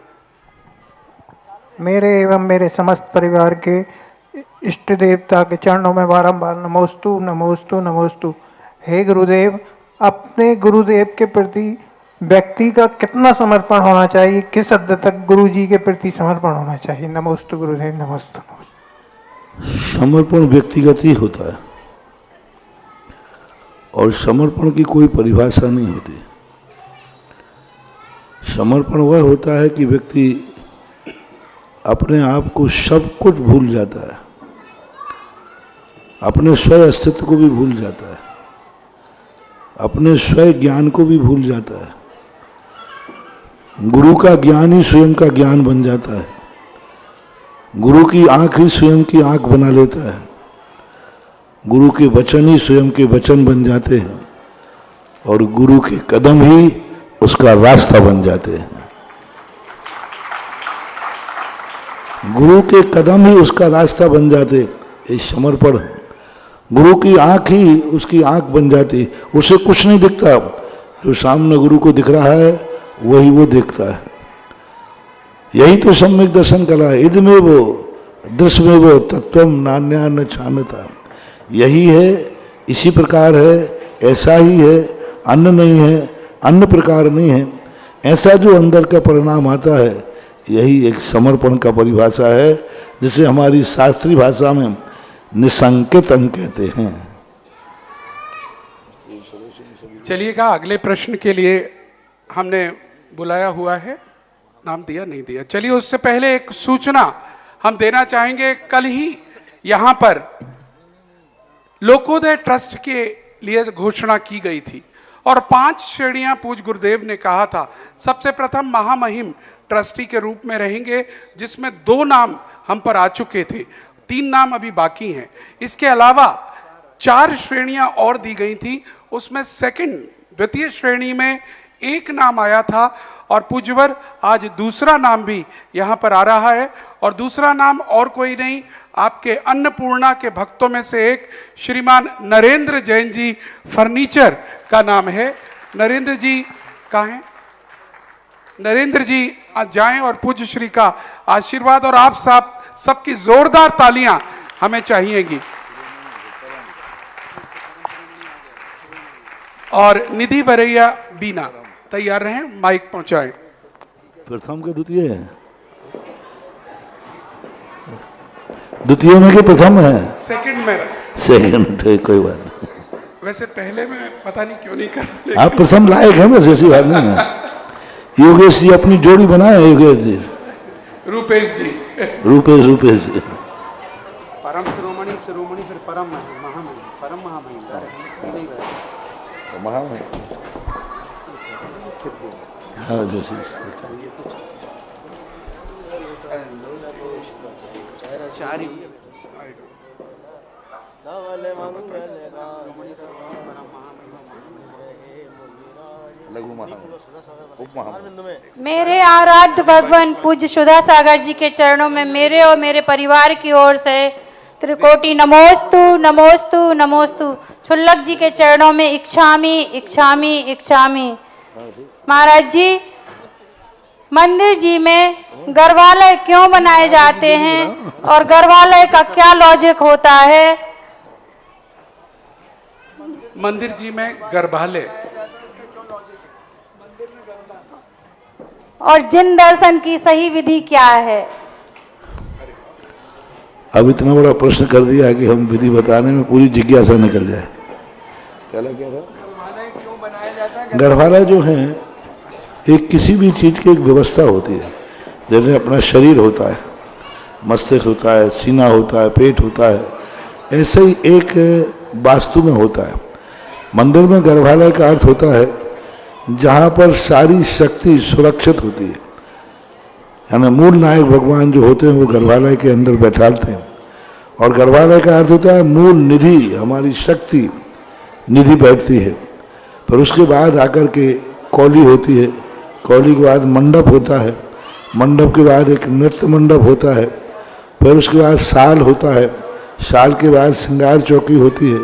मेरे एवं मेरे समस्त परिवार के इष्ट देवता के चरणों में बारंबार नमोस्तु नमोस्तु नमोस्तु। हे गुरुदेव, अपने गुरुदेव के प्रति व्यक्ति का कितना समर्पण होना चाहिए, किस हद तक गुरु जी के प्रति समर्पण होना चाहिए? नमोस्तु गुरुदेव, नमोस्तु नमोस्तु। समर्पण व्यक्तिगत ही होता है और समर्पण की कोई परिभाषा नहीं होती। समर्पण वह होता है कि व्यक्ति अपने आप को सब कुछ भूल जाता है, अपने स्वयं अस्तित्व को भी भूल जाता है, अपने स्वयं ज्ञान को भी भूल जाता है। गुरु का ज्ञान ही स्वयं का ज्ञान बन जाता है, गुरु की आंख ही स्वयं की आंख बना लेता है, गुरु के वचन ही स्वयं के वचन बन जाते हैं, और गुरु के कदम ही उसका रास्ता बन जाते हैं। गुरु के कदम ही उसका रास्ता बन जाते। ये समर्पण, गुरु की आंख ही उसकी आंख बन जाती। उसे कुछ नहीं दिखता, जो सामने गुरु को दिख रहा है वही वो देखता है। यही तो सम्यक दर्शन कला है। इदमें वो दृश्य में वो तत्वम नान्या न छानता। यही है, इसी प्रकार है, ऐसा ही है, अन्य नहीं है, अन्य प्रकार नहीं है। ऐसा जो अंदर का परिणाम आता है, यही एक समर्पण का परिभाषा है, जिसे हमारी शास्त्रीय भाषा में निसंकेत अंग कहते हैं। चलिएगा, अगले प्रश्न के लिए हमने बुलाया हुआ है, नाम दिया नहीं दिया, चलिए उससे पहले एक सूचना हम देना चाहेंगे। कल ही यहां पर लोकोदय ट्रस्ट के लिए घोषणा की गई थी और 5 श्रेणियां पूज्य गुरुदेव ने कहा था। सबसे प्रथम महामहिम ट्रस्टी के रूप में रहेंगे, जिसमें 2 नाम हम पर आ चुके थे, 3 नाम अभी बाकी हैं। इसके अलावा 4 श्रेणियां और दी गई थी, उसमें द्वितीय श्रेणी में 1 नाम आया था, और पूज्यवर आज दूसरा नाम भी यहां पर आ रहा है। और दूसरा नाम और कोई नहीं, आपके अन्नपूर्णा के भक्तों में से एक श्रीमान नरेंद्र जैन जी फर्नीचर का नाम है। नरेंद्र जी कहाँ हैं? नरेंद्र जी आज जाएं और पूज्य श्री का आशीर्वाद और आप सबकी जोरदार तालियां हमें चाहिएगी। और निधि बरैया बीना तैयार रहें, माइक पहुंचाएं। प्रथम के द्वितीय है? द्वितीय में के प्रथम है? सेकंड में। सेकंड, कोई बात नहीं। वैसे पहले में पता नहीं क्यों नहीं कर। आप प्रथम लायक हैं, बस ऐसी बात नहीं है। योगेश जी अपनी जोड़ी बनाए, योगेश जी, रूपेश जी, रूपेश जी। परम शिरोमणि, शिरोमणि फिर परम महामहिम, परम महामहिम, हाँ जो मेरे आराध्य भगवान पूज्य सुधा सागर जी के चरणों में मेरे और मेरे परिवार की ओर से त्रिकोटि नमोस्तु नमोस्तु नमोस्तु। छुल्लक जी के चरणों में इच्छामी इच्छामी इच्छामी। महाराज जी, मंदिर जी में गर्भालय क्यों बनाए जाते हैं और गर्भालय का क्या लॉजिक होता है? मंदिर जी में गर्भालय और जिन दर्शन की सही विधि क्या है? अब इतना बड़ा प्रश्न कर दिया कि हम विधि बताने में पूरी जिज्ञासा निकल जाए। पहला क्या था? गढ़वाला जो है एक किसी भी चीज की एक व्यवस्था होती है। जैसे अपना शरीर होता है, मस्तिष्क होता है, सीना होता है, पेट होता है, ऐसे ही एक वास्तु में होता है। मंदिर में गर्भालय का अर्थ होता है जहाँ पर सारी शक्ति सुरक्षित होती है, यानी मूल नायक भगवान जो होते हैं वो गर्भालय के अंदर बैठालते हैं। और गर्भालय का अर्थ होता है मूल निधि, हमारी शक्ति निधि बैठती है। फिर उसके बाद आकर के कौली होती है, कौली के बाद मंडप होता है, मंडप के बाद एक नृत्य मंडप होता है, फिर उसके बाद साल होता है, साल के बाद श्रृंगार चौकी होती है।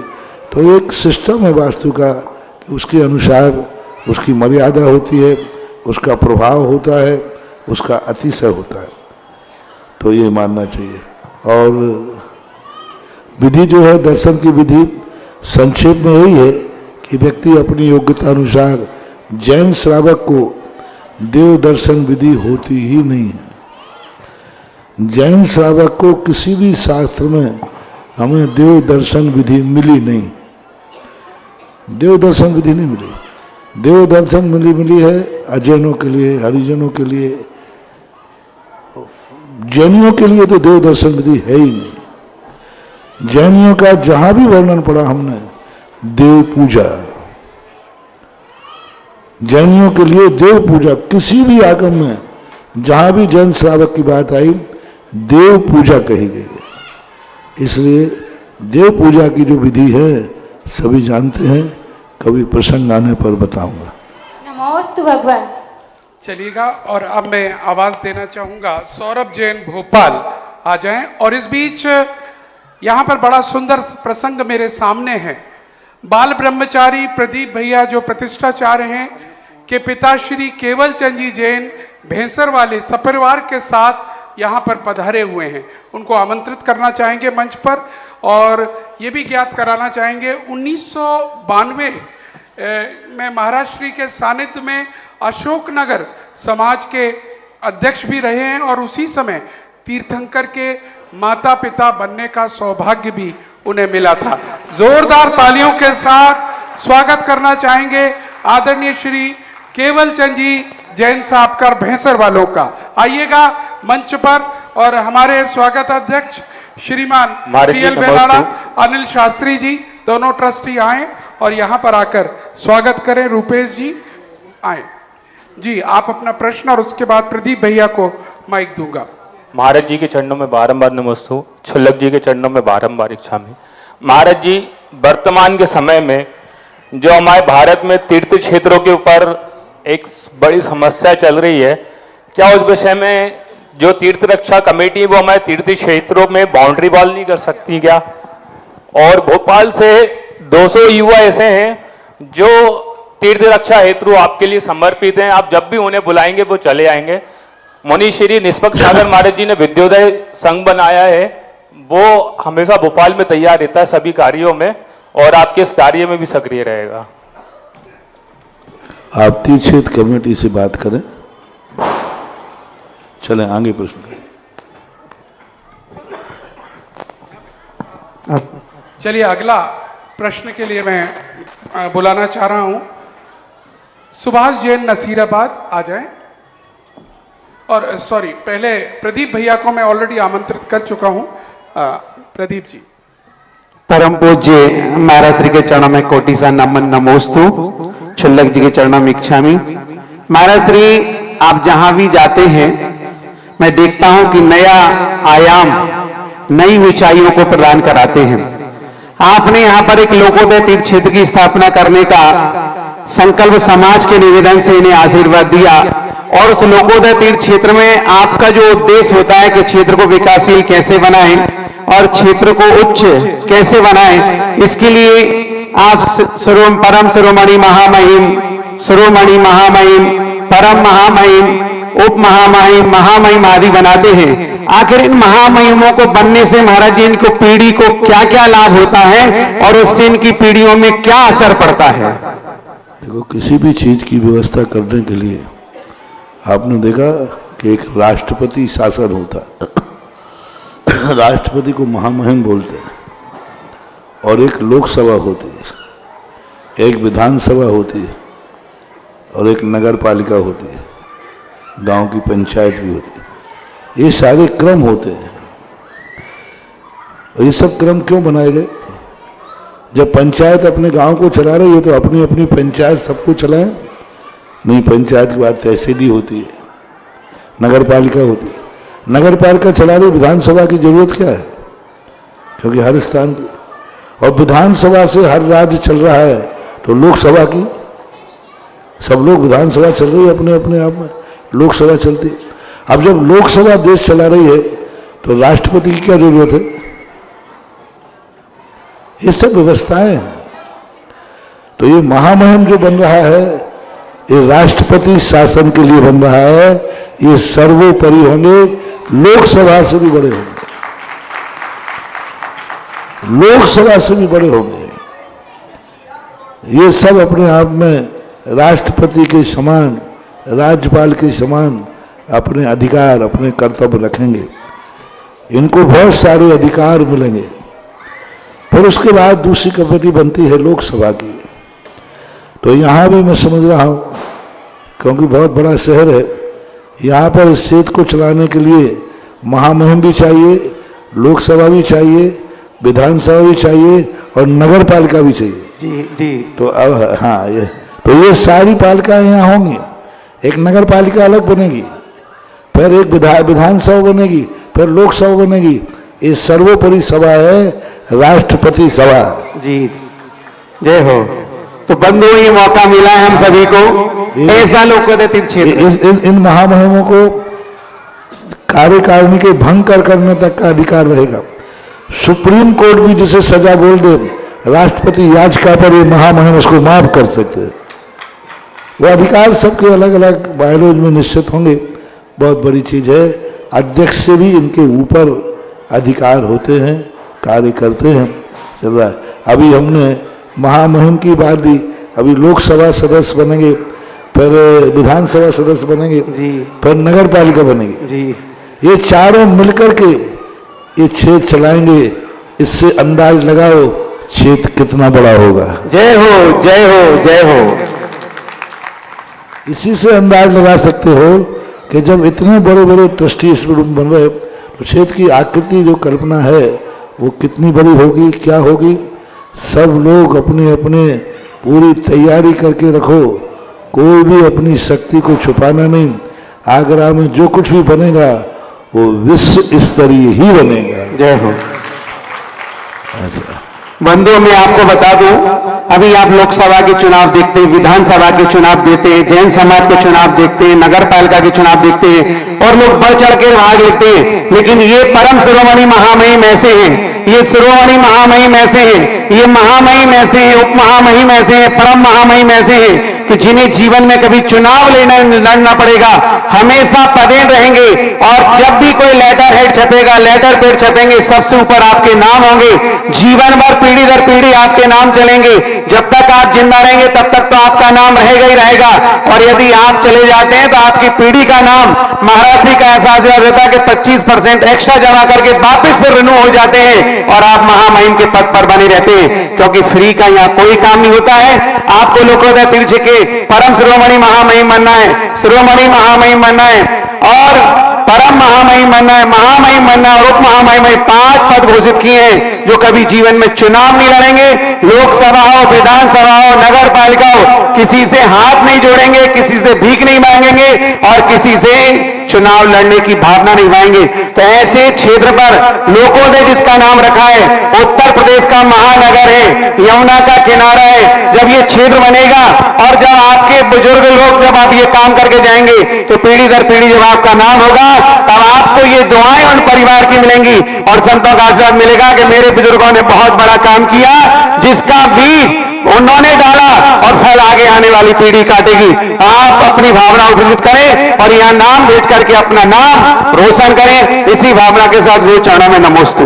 तो एक सिस्टम है वास्तु का कि उसके अनुसार उसकी मर्यादा होती है, उसका प्रभाव होता है, उसका अतिशय होता है। तो ये मानना चाहिए। और विधि जो है, दर्शन की विधि संक्षेप में यही है कि व्यक्ति अपनी योग्यता अनुसार, जैन श्रावक को देव दर्शन विधि होती ही नहीं है। जैन श्रावक को किसी भी शास्त्र में हमें देव दर्शन विधि मिली नहीं, देव दर्शन विधि नहीं मिली। देव दर्शन मिली है अजैनों के लिए, हरिजनों के लिए, जैनियों के लिए तो देव दर्शन विधि है ही नहीं। जैनियों का जहां भी वर्णन पड़ा हमने, देव पूजा, जैनियों के लिए देव पूजा, किसी भी आगम में जहां भी जैन श्रावक की बात आई देव पूजा कही गई है। इसलिए देव पूजा की जो विधि है सभी जानते हैं, कभी प्रसंग आने पर बताऊंगा। नमोस्तु भगवान। चलिएगा, और अब मैं आवाज देना चाहूंगा सौरभ जैन भोपाल आ जाएं। और इस बीच यहाँ पर बड़ा सुंदर प्रसंग मेरे सामने है। बाल ब्रह्मचारी प्रदीप भैया जो प्रतिष्ठाचार्य हैं के पिता श्री केवल चंद जी जैन भैंसर वाले सपरिवार के साथ यहाँ पर पधारे हुए हैं। उनको आमंत्रित करना चाहेंगे मंच पर। और ये भी ज्ञात कराना चाहेंगे 1992 में महाराज श्री के सानिध्य में अशोकनगर समाज के अध्यक्ष भी रहे हैं और उसी समय तीर्थंकर के माता पिता बनने का सौभाग्य भी उन्हें मिला था। जोरदार तालियों के साथ स्वागत करना चाहेंगे आदरणीय श्री केवल चंद जी जैन साहब का भैंसर वालों का। आइएगा मंच पर। और हमारे स्वागत अध्यक्ष श्रीमान पीएल बेलाड़ा, अनिल शास्त्री जी दोनों ट्रस्टी आए और यहाँ पर आकर स्वागत करें। रूपेश जी आए जी, आप अपना प्रश्न और उसके बाद प्रदीप भैया को माइक दूंगा। महाराज जी के चरणों में बारंबार नमस्तु, छुल्लक जी के चरणों में बारंबार इच्छामि। महाराज जी, वर्तमान के समय में जो हमारे भारत में तीर्थ क्षेत्रों के ऊपर एक बड़ी समस्या चल रही है, क्या उस विषय में जो तीर्थ रक्षा कमेटी है वो हमारे तीर्थ क्षेत्रों में बाउंड्री वॉल नहीं कर सकती क्या? और भोपाल से 200 युवा ऐसे हैं जो तीर्थ रक्षा हेतु आपके लिए समर्पित हैं, आप जब भी उन्हें बुलाएंगे वो चले आएंगे। मुनि श्री निष्पक्ष सागर महाराज जी ने विद्योदय संघ बनाया है, वो हमेशा भोपाल में तैयार रहता है सभी कार्यों में और आपके इस कार्य में भी सक्रिय रहेगा। आप तीर्थ क्षेत्र कमेटी से बात करें। चलें आगे प्रश्न करें। चलिए अगला प्रश्न के लिए मैं बुलाना चाह रहा हूं सुभाष जैन नसीराबाद आ जाएं। और सॉरी, पहले प्रदीप भैया को मैं ऑलरेडी आमंत्रित कर चुका हूं। प्रदीप जी। परम पूज्य महाराज श्री के चरणों में कोटि सा नमन नमोस्तु, छुल्लक जी के चरणों में इच्छामि। महाराज श्री, आप जहां भी जाते हैं मैं देखता हूं कि नया आयाम, नई ऊंचाइयों को प्रदान कराते हैं। आपने यहाँ पर एक लोकोदय तीर्थ क्षेत्र की स्थापना करने का संकल्प समाज के निवेदन से इन्हें आशीर्वाद दिया और उस लोकोदय तीर्थ क्षेत्र में आपका जो उद्देश्य होता है कि क्षेत्र को विकासशील कैसे बनाएं और क्षेत्र को उच्च कैसे बनाएं, इसके लिए आप परम शिरोमणि महामहिम, शिरोमणि महामहिम, परम महामहिम, उप महामहिम, महामहिम आदि बनाते हैं। आखिर इन महामहिमों को बनने से महाराज जी इनको पीढ़ी को क्या क्या लाभ होता है और उससे इनकी पीढ़ियों में क्या असर पड़ता है? देखो, किसी भी चीज की व्यवस्था करने के लिए आपने देखा कि एक राष्ट्रपति शासन होता है राष्ट्रपति को महामहिम बोलते हैं, और एक लोकसभा होती है, एक विधानसभा होती है, और एक नगर पालिका होती है, गांव की पंचायत भी होती है। ये सारे क्रम होते हैं। और ये सब क्रम क्यों बनाए गए? जब पंचायत अपने गांव को चला रही है तो अपनी अपनी पंचायत सबको चलाए? नहीं, पंचायत के बाद तहसीली होती है, नगर पालिका होती है। नगर पालिका चला रही, विधानसभा की जरूरत क्या है? क्योंकि हर स्थान की, और विधानसभा से हर राज्य चल रहा है, तो लोकसभा की सब लोग, विधानसभा चल रही है अपने अपने आप में, लोकसभा चलती है। अब जब लोकसभा देश चला रही है तो राष्ट्रपति की क्या जरूरत है? ये सब व्यवस्थाएं हैं। तो ये महामहिम जो बन रहा है, ये राष्ट्रपति शासन के लिए बन रहा है। ये सर्वोपरि होंगे, लोकसभा से भी बड़े होंगे, लोकसभा से भी बड़े होंगे। ये सब अपने आप में राष्ट्रपति के समान, राज्यपाल के समान अपने अधिकार, अपने कर्तव्य रखेंगे। इनको बहुत सारे अधिकार मिलेंगे। फिर उसके बाद दूसरी कमेटी बनती है लोकसभा की। तो यहाँ भी मैं समझ रहा हूँ, क्योंकि बहुत बड़ा शहर है, यहाँ पर इस क्षेत्र को चलाने के लिए महामहिम भी चाहिए, लोकसभा भी चाहिए, विधानसभा भी चाहिए, और नगर पालिका भी चाहिए। जी जी। तो अब हाँ, ये सारी पालिकाएं यहाँ होंगी। एक नगर पालिका अलग बनेगी, फिर एक विधानसभा बनेगी, फिर लोकसभा बनेगी। ये सर्वोपरि सभा है राष्ट्रपति सभा। जी, जय हो। तो बंधुओं, ये मौका मिला है हम सभी को, ऐसा लोकोदय क्षेत्र, इन महामहिमों को कार्यकारिणी के भंग करने तक का अधिकार रहेगा। सुप्रीम कोर्ट भी जिसे सजा बोल दे, राष्ट्रपति याचिका पर ये महामहिम उसको माफ कर सकते हैं। वो अधिकार सबके अलग अलग बायलॉज में निश्चित होंगे। बहुत बड़ी चीज है। अध्यक्ष से भी इनके ऊपर अधिकार होते हैं, कार्य करते हैं, चल रहा है। अभी हमने महामहिम की बात दी, अभी लोकसभा सदस्य बनेंगे, फिर विधानसभा सदस्य बनेंगे, फिर नगर पालिका बनेगी जी। ये चारों मिलकर के ये क्षेत्र चलाएंगे। इससे अंदाज लगाओ क्षेत्र कितना बड़ा होगा। जय हो, जय हो, जय हो। इसी से अंदाज लगा सकते हो कि जब इतने बड़े बड़े ट्रस्टी रूम बन रहे, तो क्षेत्र की आकृति जो कल्पना है वो कितनी बड़ी होगी, क्या होगी। सब लोग अपने अपने पूरी तैयारी करके रखो। कोई भी अपनी शक्ति को छुपाना नहीं। आगरा में जो कुछ भी बनेगा वो विश्व स्तरीय ही बनेगा। जय हो। बंधुओं, मैं आपको बता दूं, अभी आप लोकसभा के चुनाव देखते हैं, विधानसभा के चुनाव देखते हैं, जैन समाज के चुनाव देखते हैं, नगर पालिका के चुनाव देखते हैं, और लोग बढ़ चढ़ के भाग लेते हैं। लेकिन ये परम शिरोमणि महामहिम ऐसे हैं, ये शिरोमणि महामहिम ऐसे हैं, ये महामहिम ऐसे हैं, उप महामहिम ऐसे हैं, परम महामहिम ऐसे हैं कि जिन्हें जीवन में कभी चुनाव लड़ना पड़ेगा, हमेशा पदेन रहेंगे। और जब भी कोई लेटर हेड छपेगा, लेटर पेड छपेंगे, सबसे ऊपर आपके नाम होंगे। जीवन भर पीढ़ी दर पीढ़ी आपके नाम चलेंगे। जब तक आप जिंदा रहेंगे तब तक तो आपका नाम रहेगा ही रहेगा। और यदि आप चले जाते हैं तो आपकी पीढ़ी का नाम, महाराज जी का एहसास रहता कि 25% एक्स्ट्रा जमा करके वापस फिर रिन्यू हो जाते हैं और आप महामहिम के पद पर बने रहते हैं। क्योंकि फ्री का यहाँ कोई काम नहीं होता है। आपको लोकोदय तीर्थ के परम शिरोमणि महामहिम बनना है, शिरोमणि महामहिम बनना है, और परम महामहिम बनना है, महामहिम बनना है, और उप महामहिम। 5 पद घोषित किए हैं जो कभी जीवन में चुनाव नहीं लड़ेंगे। लोकसभा हो, विधानसभा हो, नगर पालिका हो, किसी से हाथ नहीं जोड़ेंगे, किसी से भीख नहीं मांगेंगे, और किसी से चुनाव लड़ने की भावना नहीं पाएंगे। तो ऐसे क्षेत्र पर लोकोदय जिसका नाम रखा है, उत्तर प्रदेश का महानगर है, यमुना का किनारा है। जब ये क्षेत्र बनेगा और जब आपके बुजुर्ग लोग, जब आप ये काम करके जाएंगे, तो पीढ़ी दर पीढ़ी जब आपका नाम होगा, तब आपको ये दुआएं उन परिवार की मिलेंगी और संतों का आशीर्वाद मिलेगा कि मेरे बुजुर्गों ने बहुत बड़ा काम किया, जिसका बीज उन्होंने डाला और फल आगे आने वाली पीढ़ी काटेगी। आप अपनी भावना विकसित करें और यहां नाम भेज करके अपना नाम रोशन करें। इसी भावना के साथ वो चरणों में नमोस्तु।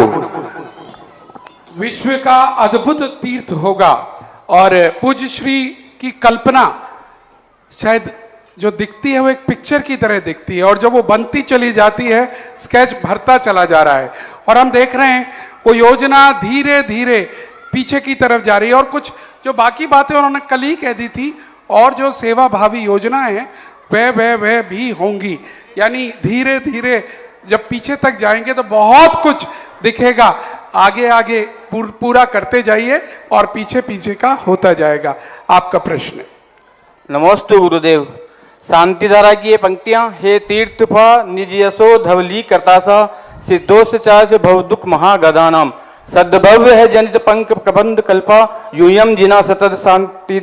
विश्व का अद्भुत तीर्थ होगा और पूज्य श्री की कल्पना शायद जो दिखती है वो एक पिक्चर की तरह दिखती है, और जब वो बनती चली जाती है, स्केच भरता चला जा रहा है, और हम देख रहे हैं वो योजना धीरे धीरे पीछे की तरफ जा रही है। और कुछ जो बाकी बातें उन्होंने कल ही कह दी थी, और जो सेवा भावी योजना है वह भी होंगी। यानी धीरे धीरे जब पीछे तक जाएंगे तो बहुत कुछ दिखेगा। आगे आगे पूरा करते जाइए और पीछे पीछे का होता जाएगा। आपका प्रश्न। नमोस्तु गुरुदेव। शांतिधारा की ये पंक्तियां, हे तीर्थ फा निज यशो धवली करतासा सिद्धोस्त चाश भव दुख महागदानाम सद्भव्य है जनित पंक प्रबंध कल्पा यूयम जिना सतत शांति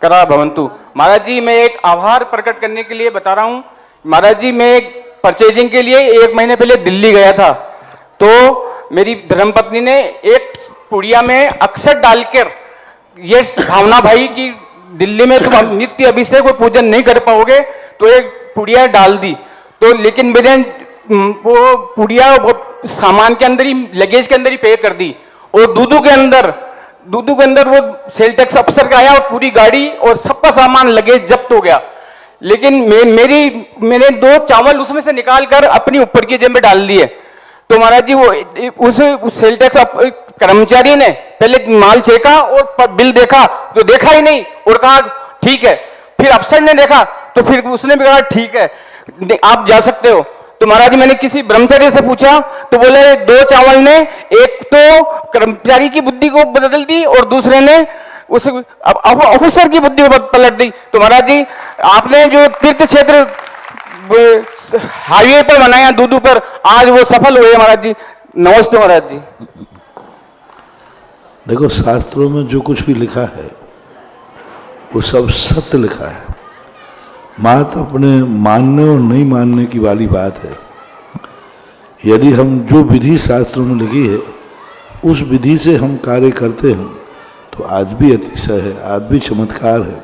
करा भवंतु। महाराज जी, मैं एक आभार प्रकट करने के लिए बता रहा हूँ। महाराज जी, मैं एक परचेजिंग के लिए 1 महीने पहले दिल्ली गया था, तो मेरी धर्मपत्नी ने एक पुड़िया में अक्षर डालकर, ये भावना भाई की दिल्ली में तुम नित्य अभिषेक और पूजन नहीं कर पाओगे, तो एक पुड़िया डाल दी। तो लेकिन मैंने वो पुड़िया सामान के अंदर ही, लगेज के अंदर ही पे कर दी, और दूधू के अंदर वो सेल टैक्स अफसर का आया और पूरी गाड़ी और सबका सामान लगेज जब्त हो गया। लेकिन मैंने 2 चावल उसमें से निकाल कर अपनी ऊपर की जेब में डाल दिए। तो महाराज जी, वो उस सेल टैक्स कर्मचारी ने पहले माल चेका और बिल देखा तो देखा ही नहीं और कहा ठीक है। फिर अफसर ने देखा तो फिर उसने भी कहा ठीक है, आप जा सकते हो। तो महाराज जी, मैंने किसी ब्रह्मचारी से पूछा तो बोले 2 चावल ने एक तो कर्मचारी की बुद्धि को बदल दी और दूसरे ने उस ऑफिसर की बुद्धि को पलट दी। तो महाराज जी, आपने जो तीर्थ क्षेत्र हाईवे पर बनाया दूधू पर, आज वो सफल हुए महाराज जी। नमस्ते महाराज जी। देखो, शास्त्रों में जो कुछ भी लिखा है वो सब सत्य लिखा है। बात अपने मानने और नहीं मानने की वाली बात है। यदि हम जो विधि शास्त्रों में लिखी है उस विधि से हम कार्य करते हैं तो आज भी अतिशय है, आज भी चमत्कार है,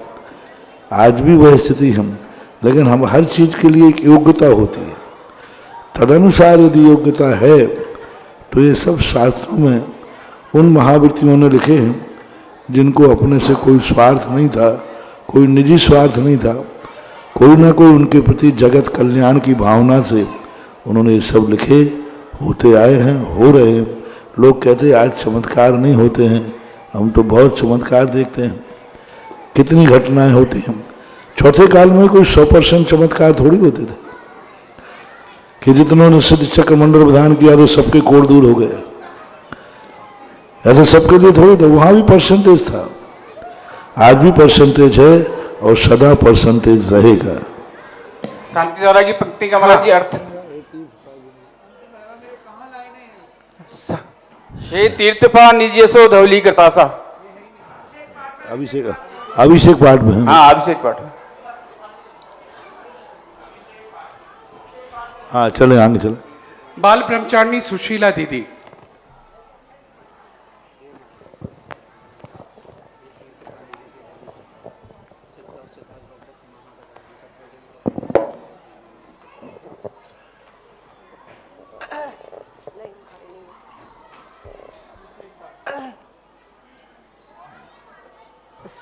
आज भी वह स्थिति हम। लेकिन हम हर चीज़ के लिए एक योग्यता होती है, तदनुसार यदि योग्यता है तो ये सब शास्त्रों में उन महावृत्तियों ने लिखे हैं जिनको अपने से कोई स्वार्थ नहीं था, कोई निजी स्वार्थ नहीं था, कोई ना कोई उनके प्रति जगत कल्याण की भावना से उन्होंने ये सब लिखे, होते आए हैं, हो रहे हैं। लोग कहते हैं आज चमत्कार नहीं होते हैं, हम तो बहुत चमत्कार देखते हैं। कितनी घटनाएं होती हैं। चौथे काल में कोई 100% चमत्कार थोड़ी होते थे कि जितनों ने सिद्ध चक्र मंडल प्रदान किया तो सबके कोढ़ दूर हो गए। ऐसे सबके लिए थोड़ी था, वहां भी परसेंटेज था, आज भी परसेंटेज है और सदा परसेंटेज रहेगा। शांतिधारा की पंक्ति का महाराज जी अर्थ, हे तीर्थपा निज यशो धवली करतासा। अभिषेक पाठ में। हाँ, अभिषेक पाठ। हाँ, चले आगे चले। बाल ब्रह्मचारिणी सुशीला दीदी।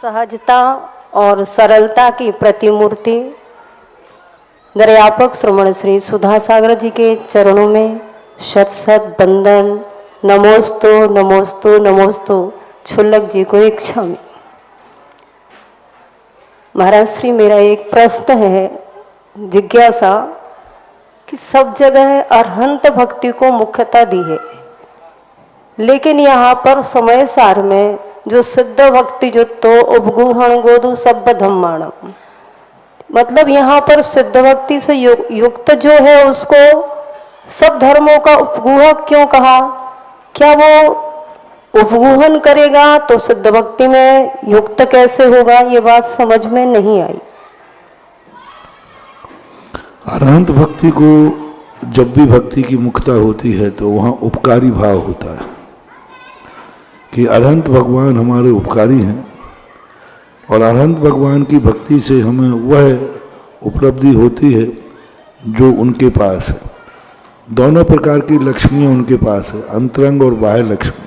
सहजता और सरलता की प्रतिमूर्ति दर्यापक श्रवण श्री सुधा सागर जी के चरणों में शत शत बंदन। नमोस्तु नमोस्तु नमोस्तु। छुल्लक जी को एक क्षमा। महाराज श्री, मेरा एक प्रश्न है, जिज्ञासा कि सब जगह अरहंत भक्ति को मुख्यता दी है, लेकिन यहाँ पर समय सार में जो सिद्ध भक्ति जो तो उपगुहण गोदु सब धम्माणम, मतलब यहाँ पर सिद्ध भक्ति से युक्त जो है उसको सब धर्मों का उपगुहक क्यों कहा? क्या वो उपगुहन करेगा तो सिद्ध भक्ति में युक्त कैसे होगा? ये बात समझ में नहीं आई। अरहंत भक्ति को जब भी भक्ति की मुख्यता होती है तो वहाँ उपकारी भाव होता है कि अरहंत भगवान हमारे उपकारी हैं और अरहंत भगवान की भक्ति से हमें वह उपलब्धि होती है जो उनके पास है। दोनों प्रकार की लक्ष्मियाँ उनके पास है, अंतरंग और बाह्य लक्ष्मी।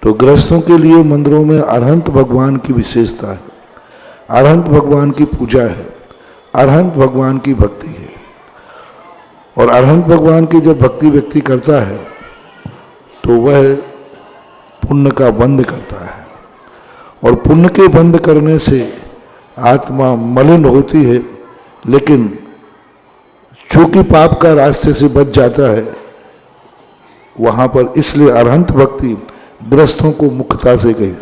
तो गृहस्थों के लिए मंदिरों में अरहंत भगवान की विशेषता है, अरहंत भगवान की पूजा है, अरहंत भगवान की भक्ति है। और अरहंत भगवान की जब भक्ति व्यक्ति करता है तो वह पुण्य का बंद करता है, और पुण्य के बंद करने से आत्मा मलिन होती है, लेकिन चूंकि पाप का रास्ते से बच जाता है वहां पर। इसलिए अरहंत भक्ति गृहस्थों को मुख्यता से कही,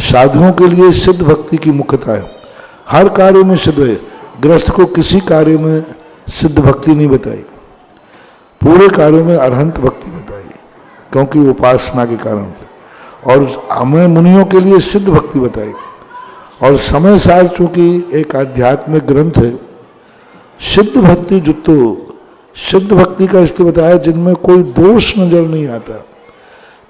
साधुओं के लिए सिद्ध भक्ति की मुख्यता है। हर कार्य में सिद्ध है, गृहस्थ को किसी कार्य में सिद्ध भक्ति नहीं बताई, पूरे कार्यों में अरहंत भक्ति बताई, क्योंकि वो उपासना के कारण थे। और हमें मुनियों के लिए सिद्ध भक्ति बताई। और समय सार चूंकि एक आध्यात्मिक ग्रंथ है, सिद्ध भक्ति जुत्तो, सिद्ध भक्ति का इसलिए बताया जिनमें कोई दोष नजर नहीं आता।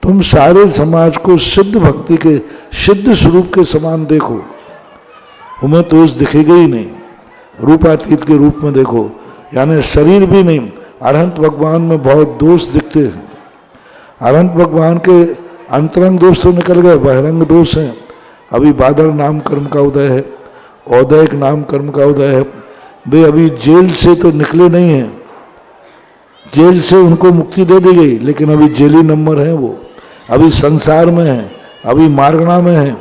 तुम सारे समाज को सिद्ध भक्ति के सिद्ध स्वरूप के समान देखो, उन्हें तो दोष दिखेगा ही नहीं। रूपातीत के रूप में देखो, यानी शरीर भी नहीं, अरहंत भगवान में बहुत दोष दिखते हैं। अरहंत भगवान के अंतरंग दोष तो निकल गए, बहिरंग दोष हैं। अभी बादल नाम कर्म का उदय है, औदयिक नाम कर्म का उदय है। वे अभी जेल से तो निकले नहीं हैं, जेल से उनको मुक्ति दे दी गई, लेकिन अभी जेली नंबर है, वो अभी संसार में है, अभी मार्गणा में है।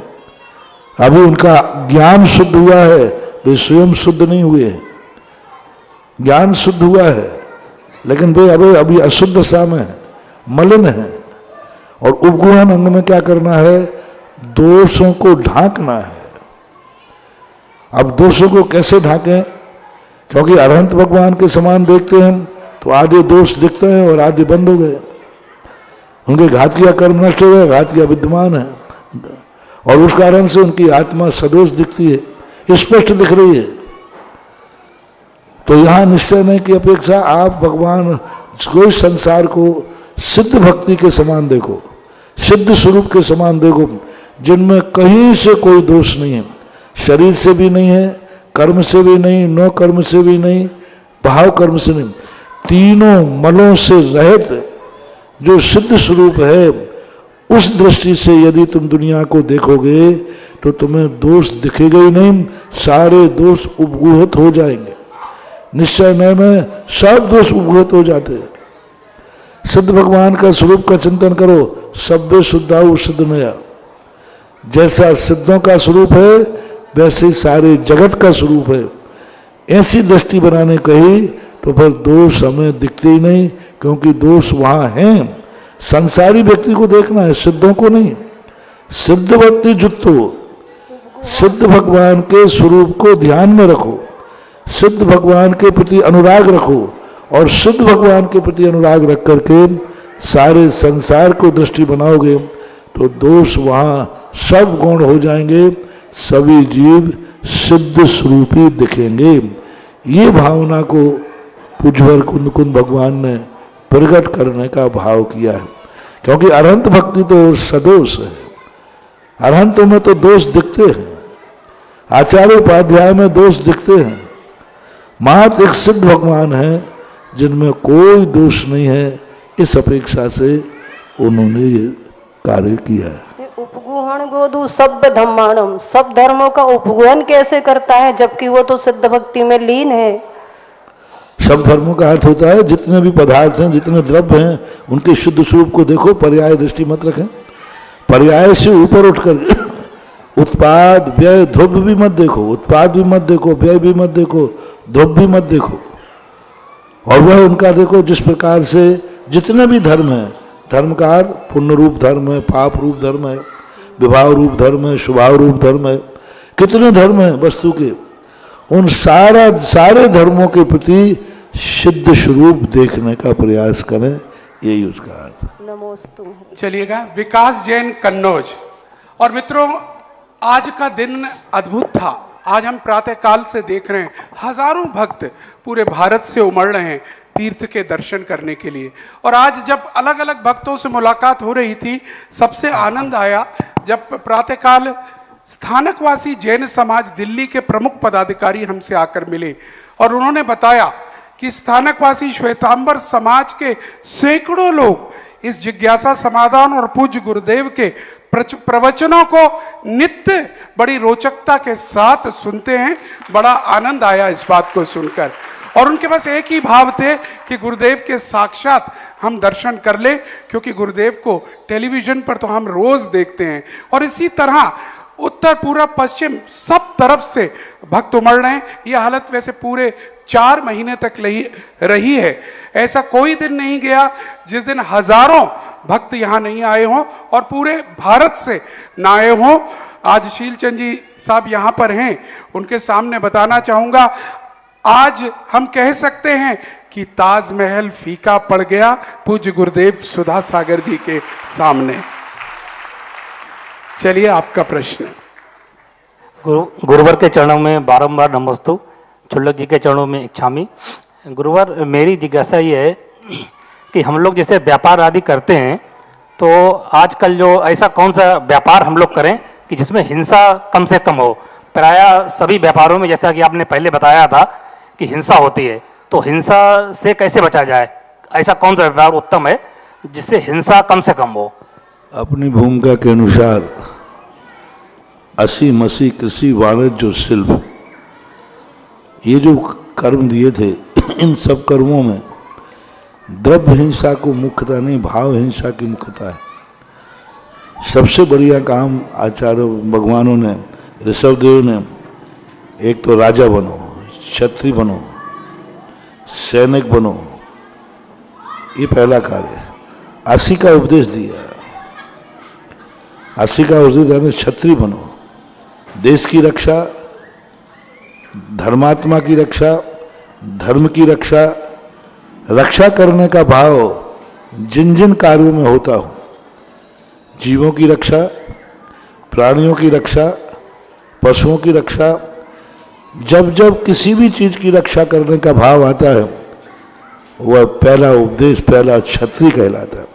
अभी उनका ज्ञान शुद्ध हुआ है, वे स्वयं शुद्ध नहीं हुए हैं। ज्ञान शुद्ध हुआ है, लेकिन वे अभी अशुद्ध सा में है, मलिन है। और उपगुहन अंग में क्या करना है? दोषों को ढांकना है। अब दोषों को कैसे ढांकें? क्योंकि अरहंत भगवान के समान देखते हैं तो आधे दोष दिखते हैं और आधे बंद हो गए। उनके घातिया कर्म नष्ट हो गए, घातिया विद्यमान है, और उस कारण से उनकी आत्मा सदोष दिखती है, स्पष्ट दिख रही है। तो यहां निश्चय नहीं की अपेक्षा आप भगवान कोई संसार को सिद्ध भक्ति के समान देखो, सिद्ध स्वरूप के समान देखो, जिनमें कहीं से कोई दोष नहीं है, शरीर से भी नहीं है, कर्म से भी नहीं, नो कर्म से भी नहीं, भाव कर्म से नहीं, तीनों मलों से रहित जो सिद्ध स्वरूप है, उस दृष्टि से यदि तुम दुनिया को देखोगे तो तुम्हें दोष दिखेगा ही नहीं, सारे दोष उपगुहित हो जाएंगे। निश्चय में सब दोष उपगुहित हो जाते हैं। सिद्ध भगवान का स्वरूप का चिंतन करो, सभ्य शुद्धाऊ सिद्ध नया। जैसा सिद्धों का स्वरूप है वैसे ही सारे जगत का स्वरूप है। ऐसी दृष्टि बनाने कही तो फिर दोष हमें दिखते ही नहीं, क्योंकि दोष वहां हैं। संसारी व्यक्ति को देखना है, सिद्धों को नहीं। सिद्ध भक्ति जुत्तो, सिद्ध भगवान के स्वरूप को ध्यान में रखो, सिद्ध भगवान के प्रति अनुराग रखो, और सिद्ध भगवान के प्रति अनुराग रख करके सारे संसार को दृष्टि बनाओगे तो दोष वहां सब गुण हो जाएंगे, सभी जीव सिद्ध स्वरूपी दिखेंगे। ये भावना को पूज्यवर कुंद कुंद भगवान ने प्रकट करने का भाव किया है। क्योंकि अरहंत भक्ति तो सदोष है, अरहंतों में तो दोष दिखते हैं, आचार्य उपाध्याय में दोष दिखते हैं। मात्र एक सिद्ध भगवान है जिनमें कोई दोष नहीं है, इस अपेक्षा से उन्होंने ये कार्य किया है। उपगुहन गोदु सब धम्माणम, सब धर्मों का उपगुहन कैसे करता है जबकि वो तो सिद्ध भक्ति में लीन है। सब धर्मों का अर्थ होता है जितने भी पदार्थ हैं, जितने द्रव्य हैं, उनके शुद्ध स्वरूप को देखो, पर्याय दृष्टि मत रखें। पर्याय से ऊपर उठकर उत्पाद व्यय ध्रुव भी मत देखो, उत्पाद भी मत देखो, व्यय भी मत देखो, ध्रुव भी मत देखो। और वह उनका देखो जिस प्रकार से जितने भी धर्म हैं, धर्म का अर्थ पुण्य रूप धर्म है, पाप रूप धर्म है, विभाव रूप धर्म है, स्वभाव रूप धर्म है, कितने धर्म हैं वस्तु के, उन सारे धर्मों के प्रति सिद्ध स्वरूप देखने का प्रयास करें, यही उसका अर्थ। नमोस्तु। चलिएगा, विकास जैन कन्नौज। और मित्रों, आज का दिन अद्भुत था। आज हम प्रातः काल से देख रहे हैं हजारों भक्त पूरे भारत से उमड़ रहे हैं तीर्थ के दर्शन करने के लिए। और आज जब अलग अलग भक्तों से मुलाकात हो रही थी, सबसे आनंद आया जब प्रातःकाल स्थानकवासी जैन समाज दिल्ली के प्रमुख पदाधिकारी हमसे आकर मिले और उन्होंने बताया कि स्थानकवासी श्वेतांबर समाज के सैकड़ों लोग इस जिज्ञासा समाधान और पूज्य गुरुदेव के प्रवचनों को नित्य बड़ी रोचकता के साथ सुनते हैं। बड़ा आनंद आया इस बात को सुनकर। और उनके पास एक ही भाव थे कि गुरुदेव के साक्षात हम दर्शन कर ले, क्योंकि गुरुदेव को टेलीविजन पर तो हम रोज देखते हैं और इसी तरह उत्तर पूर्व पश्चिम सब तरफ से भक्त उमड़ रहे हैं। यह हालत वैसे पूरे 4 महीने तक रही है। ऐसा कोई दिन नहीं गया जिस दिन हजारों भक्त यहाँ नहीं आए हों और पूरे भारत से ना आए हों। आज शीलचंद जी साहब यहाँ पर हैं, उनके सामने बताना चाहूंगा, आज हम कह सकते हैं कि ताजमहल फीका पड़ गया पूज्य गुरुदेव सुधा सागर जी के सामने। चलिए आपका प्रश्न। गुरुवर के चरणों में बारंबार नमस्तु, चुल्लक जी के चरणों में इच्छामी। गुरुवर, मेरी जिज्ञासा ये है कि हम लोग जैसे व्यापार आदि करते हैं, तो आजकल जो ऐसा कौन सा व्यापार हम लोग करें कि जिसमें हिंसा कम से कम हो? प्रायः सभी व्यापारों में, जैसा कि आपने पहले बताया था कि हिंसा होती है, तो हिंसा से कैसे बचा जाए? ऐसा कौन सा व्यापार उत्तम है जिससे हिंसा कम से कम हो? अपनी भूमिका के अनुसार 80 मसी कृषि वाणिज्य शिल्प, ये जो कर्म दिए थे, इन सब कर्मों में द्रव्य हिंसा को मुख्यता नहीं, भाव हिंसा की मुख्यता है। सबसे बढ़िया काम आचार्य भगवानों ने, ऋषभदेव ने, एक तो राजा बनो, क्षत्रिय बनो, सैनिक बनो, ये पहला कार्य है। 80 का उपदेश दिया, 80 का उपदेश दिया, क्षत्रिय बनो, देश की रक्षा, धर्मात्मा की रक्षा, धर्म की रक्षा, रक्षा करने का भाव जिन जिन कार्यों में होता हो, जीवों की रक्षा, प्राणियों की रक्षा, पशुओं की रक्षा, जब जब किसी भी चीज की रक्षा करने का भाव आता है, वह पहला उपदेश, पहला क्षत्रिय कहलाता है।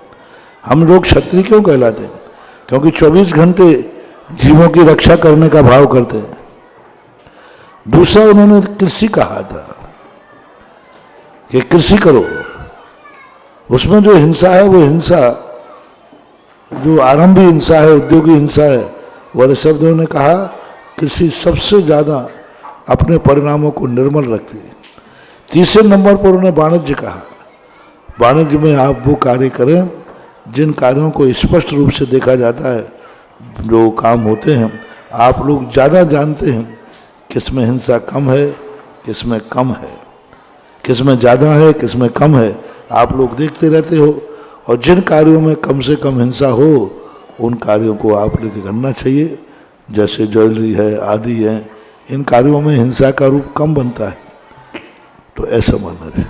हम लोग क्षत्रिय क्यों कहलाते हैं? क्योंकि 24 घंटे जीवों की रक्षा करने का भाव करते हैं। दूसरा, उन्होंने कृषि कहा था कि कृषि करो, उसमें जो हिंसा है वो हिंसा जो आरंभी हिंसा है, उद्योगी हिंसा है, वह ऋषभदेव ने कहा कृषि सबसे ज्यादा अपने परिणामों को निर्मल रखती है। तीसरे नंबर पर उन्होंने वाणिज्य कहा, वाणिज्य में आप वो कार्य करें जिन कार्यों को स्पष्ट रूप से देखा जाता है, जो काम होते हैं आप लोग ज़्यादा जानते हैं किसमें हिंसा कम है, किसमें कम है, किसमें ज़्यादा है, किसमें कम है, आप लोग देखते रहते हो। और जिन कार्यों में कम से कम हिंसा हो उन कार्यों को आप लेके करना चाहिए, जैसे ज्वेलरी है आदि है, इन कार्यों में हिंसा का रूप कम बनता है, तो ऐसा मानना है।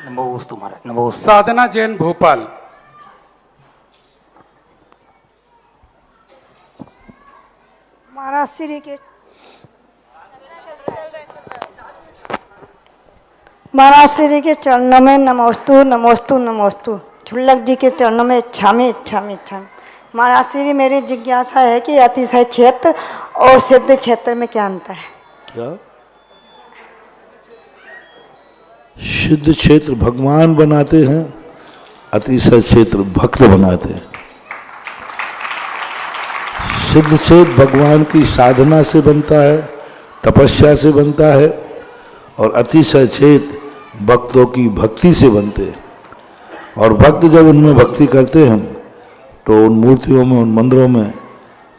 नमोस्तु महाराज, नमोस्तु। साधना जैन, भोपाल। महाराज श्री के महाराज श्री के चरणों में नमोस्तु नमोस्तु नमोस्तु, छुल्लक जी के चरणों में इच्छामी इच्छामी इच्छामी। महाराज श्री, मेरी जिज्ञासा है कि अतिशय क्षेत्र और सिद्ध क्षेत्र में क्या अंतर है? क्या? सिद्ध क्षेत्र भगवान बनाते हैं, अतिशय क्षेत्र भक्त बनाते हैं। सिद्ध क्षेत्र भगवान की साधना से बनता है, तपस्या से बनता है, और अतिशय क्षेत्र भक्तों की भक्ति से बनते हैं। और भक्त जब उनमें भक्ति करते हैं तो उन मूर्तियों में, उन मंदिरों में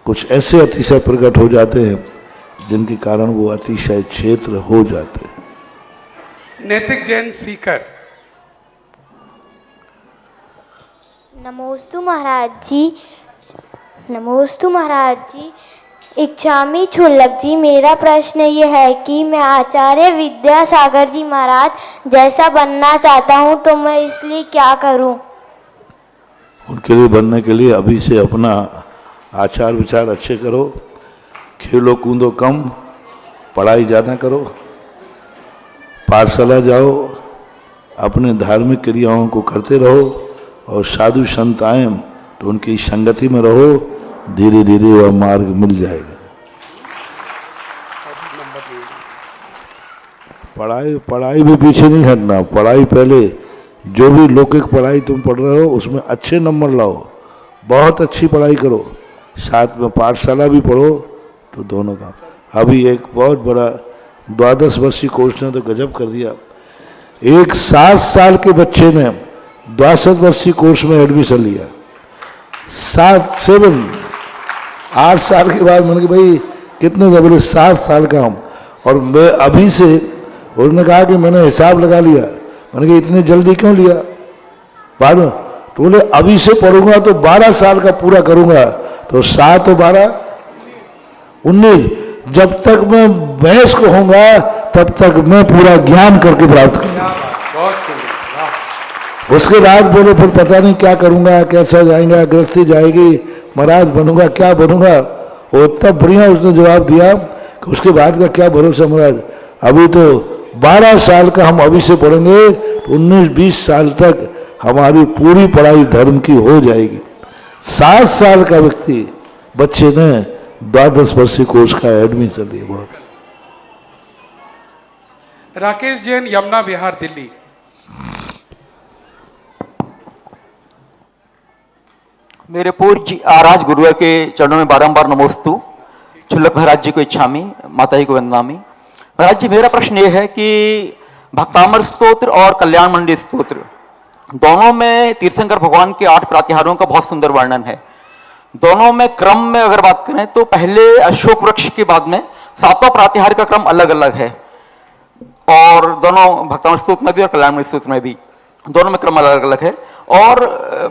कुछ ऐसे अतिशय प्रकट हो जाते हैं जिनके कारण वो अतिशय क्षेत्र हो जाते हैं। नैतिक जैन, सीकर। नमोस्तु महाराज जी, नमोस्तु महाराज जी। इच्छामी छुल्लक जी, मेरा प्रश्न ये है कि मैं आचार्य विद्यासागर जी महाराज जैसा बनना चाहता हूँ, तो मैं इसलिए क्या करूँ? उनके लिए बनने के लिए अभी से अपना आचार विचार अच्छे करो, खेलो कूदो कम, पढ़ाई ज़्यादा करो, पाठशाला जाओ, अपने धार्मिक क्रियाओं को करते रहो, और साधु संत आए तो उनकी संगति में रहो, धीरे धीरे वह मार्ग मिल जाएगा। पढ़ाई भी पीछे नहीं हटना, पढ़ाई पहले, जो भी लौकिक पढ़ाई तुम पढ़ रहे हो उसमें अच्छे नंबर लाओ, बहुत अच्छी पढ़ाई करो, साथ में पाठशाला भी पढ़ो, तो दोनों काम। अभी एक बहुत बड़ा 12 वर्षीय कोर्स ने तो गजब कर दिया। एक 7 साल के बच्चे ने 62 वर्षीय कोर्स में एडमिशन लिया। 8 साल के बाद मैंने कहा भाई कितने थे, बोले 7 साल का हम, और मैं अभी से, उन्होंने कहा कि मैंने हिसाब लगा लिया। मैंने कहा इतने जल्दी क्यों लिया बाद में, तो बोले अभी से पढ़ूंगा तो 12 साल का पूरा करूंगा, तो 7 और 12 19, जब तक मैं वयस्क होऊंगा तब तक मैं पूरा ज्ञान करके प्राप्त करूंगा। उसके बाद बोले फिर पता नहीं क्या करूंगा, कैसा जाएगा, गृहस्थी जाएगी, महाराज बनूंगा, क्या बनूंगा। वो इतना बढ़िया उसने जवाब दिया कि उसके बाद का क्या भरोसा महाराज, अभी तो 12 साल का हम अभी से पढ़ेंगे तो 19-20 साल तक हमारी पूरी पढ़ाई धर्म की हो जाएगी। 7 साल का व्यक्ति बच्चे ने 12 वर्षीय कोर्स का एडमिशन लिया। बहुत राकेश जैन, यमुना विहार, दिल्ली। मेरे पूज्य आराज गुरुवर के चरणों में बारंबार नमोस्तु। शुल्लक महाराज जी को इच्छामी, माता जी को वंदनामी। महाराज जी, मेरा प्रश्न ये है कि भक्तामर स्तोत्र और कल्याण मंडी स्तोत्र दोनों में तीर्थंकर भगवान के 8 प्रातिहारों का बहुत सुंदर वर्णन है। दोनों में क्रम में अगर बात करें तो पहले अशोक वृक्ष के बाद में 7वां प्रातिहार का क्रम अलग अलग है, और दोनों भक्तामर स्तोत्र में भी और कल्याण मंडी स्तोत्र में भी दोनों में क्रम अलग अलग है। और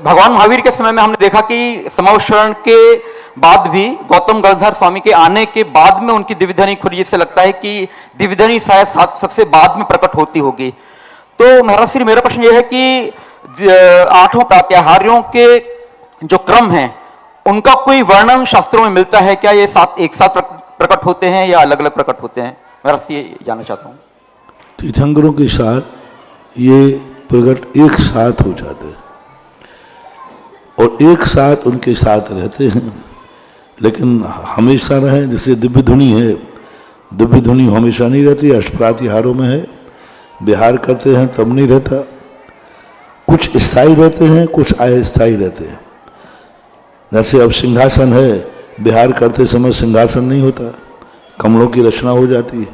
भगवान महावीर के समय में हमने देखा कि समावशरण के बाद भी गौतम गणधर स्वामी के आने के बाद में उनकी दिव्यधनी खुली, जिससे लगता है कि दिव्यधनी शायद सबसे बाद में प्रकट होती होगी। तो महाराज श्री, मेरा प्रश्न यह है कि 8 प्रात्याहार्यों के जो क्रम है उनका कोई वर्णन शास्त्रों में मिलता है क्या? ये एक साथ प्रकट होते हैं या अलग अलग प्रकट होते हैं? महाराज श्री, ये जानना चाहता हूँ। तीर्थंकरों के साथ ये प्रकट एक साथ हो जाते हैं और एक साथ उनके साथ रहते हैं, लेकिन हमेशा रहे। जैसे दिव्य धुनी है, दिव्य धुनी हमेशा नहीं रहती, अष्टप्रातिहारों में है, विहार करते हैं तब नहीं रहता। कुछ स्थायी रहते हैं, कुछ अस्थायी रहते हैं। जैसे अब सिंहासन है, विहार करते समय सिंहासन नहीं होता, कमलों की रचना हो जाती है।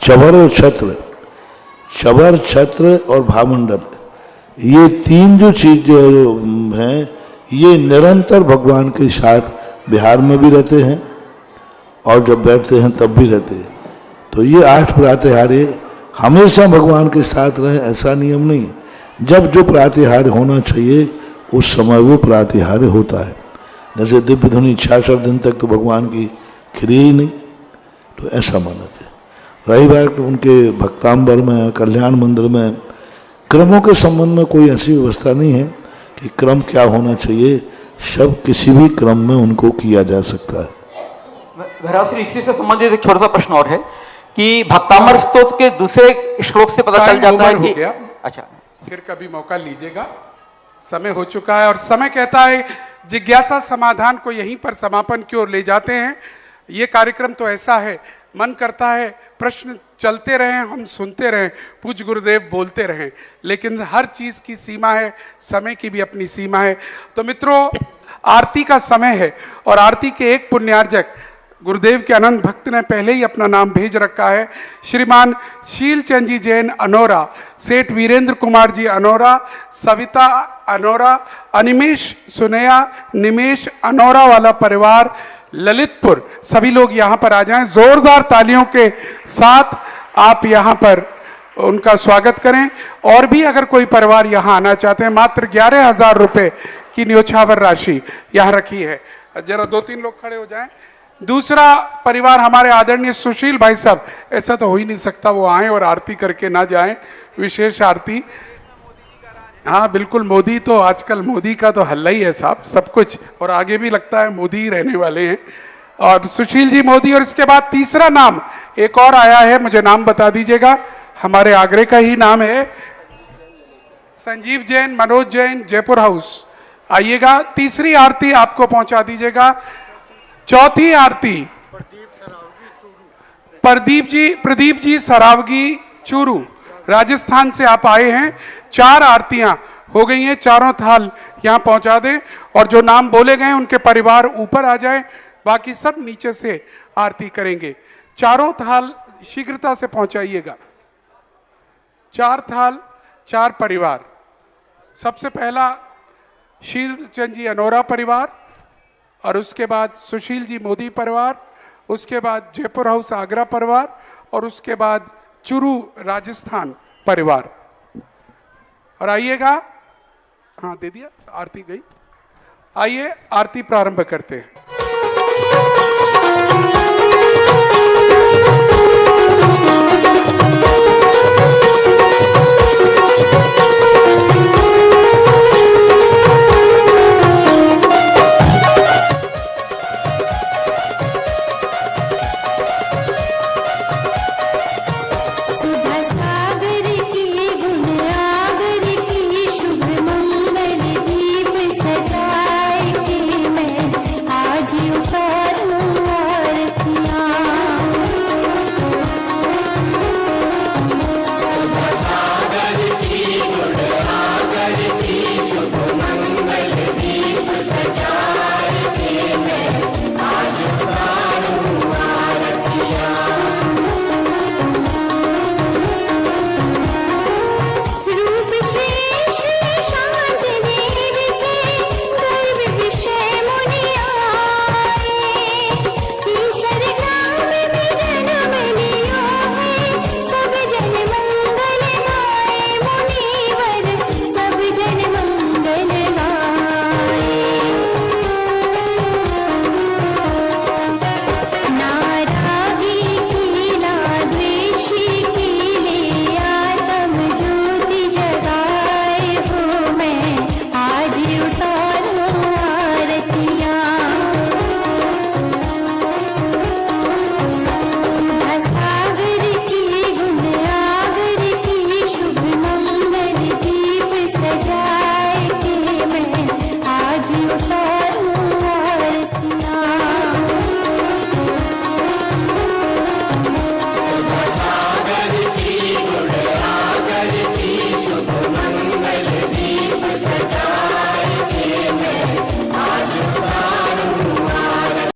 चबर और छत्र, चबर, छत्र और भामंडल, ये 3 जो चीज जो हैं ये निरंतर भगवान के साथ बिहार में भी रहते हैं और जब बैठते हैं तब भी रहते हैं। तो ये 8 प्रातिहार्य हमेशा भगवान के साथ रहे ऐसा नियम नहीं। जब जो प्रातिहार्य होना चाहिए उस समय वो प्रातिहार्य होता है। जैसे दिव्य धुनी 66 दिन तक तो भगवान की खिरी ही नहीं, तो ऐसा माना जाए। रही बात उनके भक्तांबर में, कल्याण मंदिर में क्रमों के संबंध में कोई ऐसी व्यवस्था नहीं है कि क्रम क्या होना चाहिए, सब किसी भी क्रम में उनको किया जा सकता है। महाराज श्री, इसी से संबंधित एक छोटा सा प्रश्न और है कि भक्तामर स्तोत्र के दूसरे श्लोक से पता चल जाता है कि अच्छा, फिर कभी मौका लीजिएगा, समय हो चुका है। और समय कहता है जिज्ञासा समाधान को यहीं पर समापन की ओर ले जाते हैं। ये कार्यक्रम तो ऐसा है, मन करता है प्रश्न चलते रहें, हम सुनते रहें, पूज्य गुरुदेव बोलते रहें, लेकिन हर चीज की सीमा है, समय की भी अपनी सीमा है। तो मित्रों, आरती का समय है और आरती के एक पुण्यार्जक गुरुदेव के अनंत भक्त ने पहले ही अपना नाम भेज रखा है। श्रीमान शीलचंद जी जैन अनोरा, सेठ वीरेंद्र कुमार जी अनोरा, सविता अनोरा, अनिमेश सुनैया, निमेश अनोरा वाला परिवार ललितपुर, सभी लोग यहाँ पर आ जाएं। जोरदार तालियों के साथ आप यहाँ पर उनका स्वागत करें। और भी अगर कोई परिवार यहाँ आना चाहते हैं, मात्र 11,000 रुपये की न्योछावर राशि यहाँ रखी है। जरा 2-3 लोग खड़े हो जाएं। दूसरा परिवार हमारे आदरणीय सुशील भाई साहब, ऐसा तो हो ही नहीं सकता वो आए और आरती करके ना जाएं, विशेष आरती। हाँ बिल्कुल, मोदी तो आजकल मोदी का तो हल्ला ही है साहब, सब कुछ, और आगे भी लगता है मोदी ही रहने वाले हैं। और सुशील जी मोदी, और इसके बाद तीसरा नाम एक और आया है, मुझे नाम बता दीजिएगा, हमारे आगरे का ही नाम है, संजीव जैन, मनोज जैन, जयपुर हाउस। आइएगा, तीसरी आरती आपको पहुंचा दीजिएगा। चौथी आरती प्रदीप जी सरावगी चूरू, राजस्थान से आप आए हैं। 4 आरतियां हो गई हैं, चारों थाल यहां पहुंचा दें और जो नाम बोले गए उनके परिवार ऊपर आ जाए, बाकी सब नीचे से आरती करेंगे। चारों थाल शीघ्रता से पहुंचाइएगा। 4 थाल 4 परिवार, सबसे पहला शीलचंद जी अनोरा परिवार, और उसके बाद सुशील जी मोदी परिवार, उसके बाद जयपुर हाउस आगरा परिवार, और उसके बाद चुरू राजस्थान परिवार। और आइएगा, हाँ दे दिया, आरती गई। आइए आरती प्रारंभ करते हैं।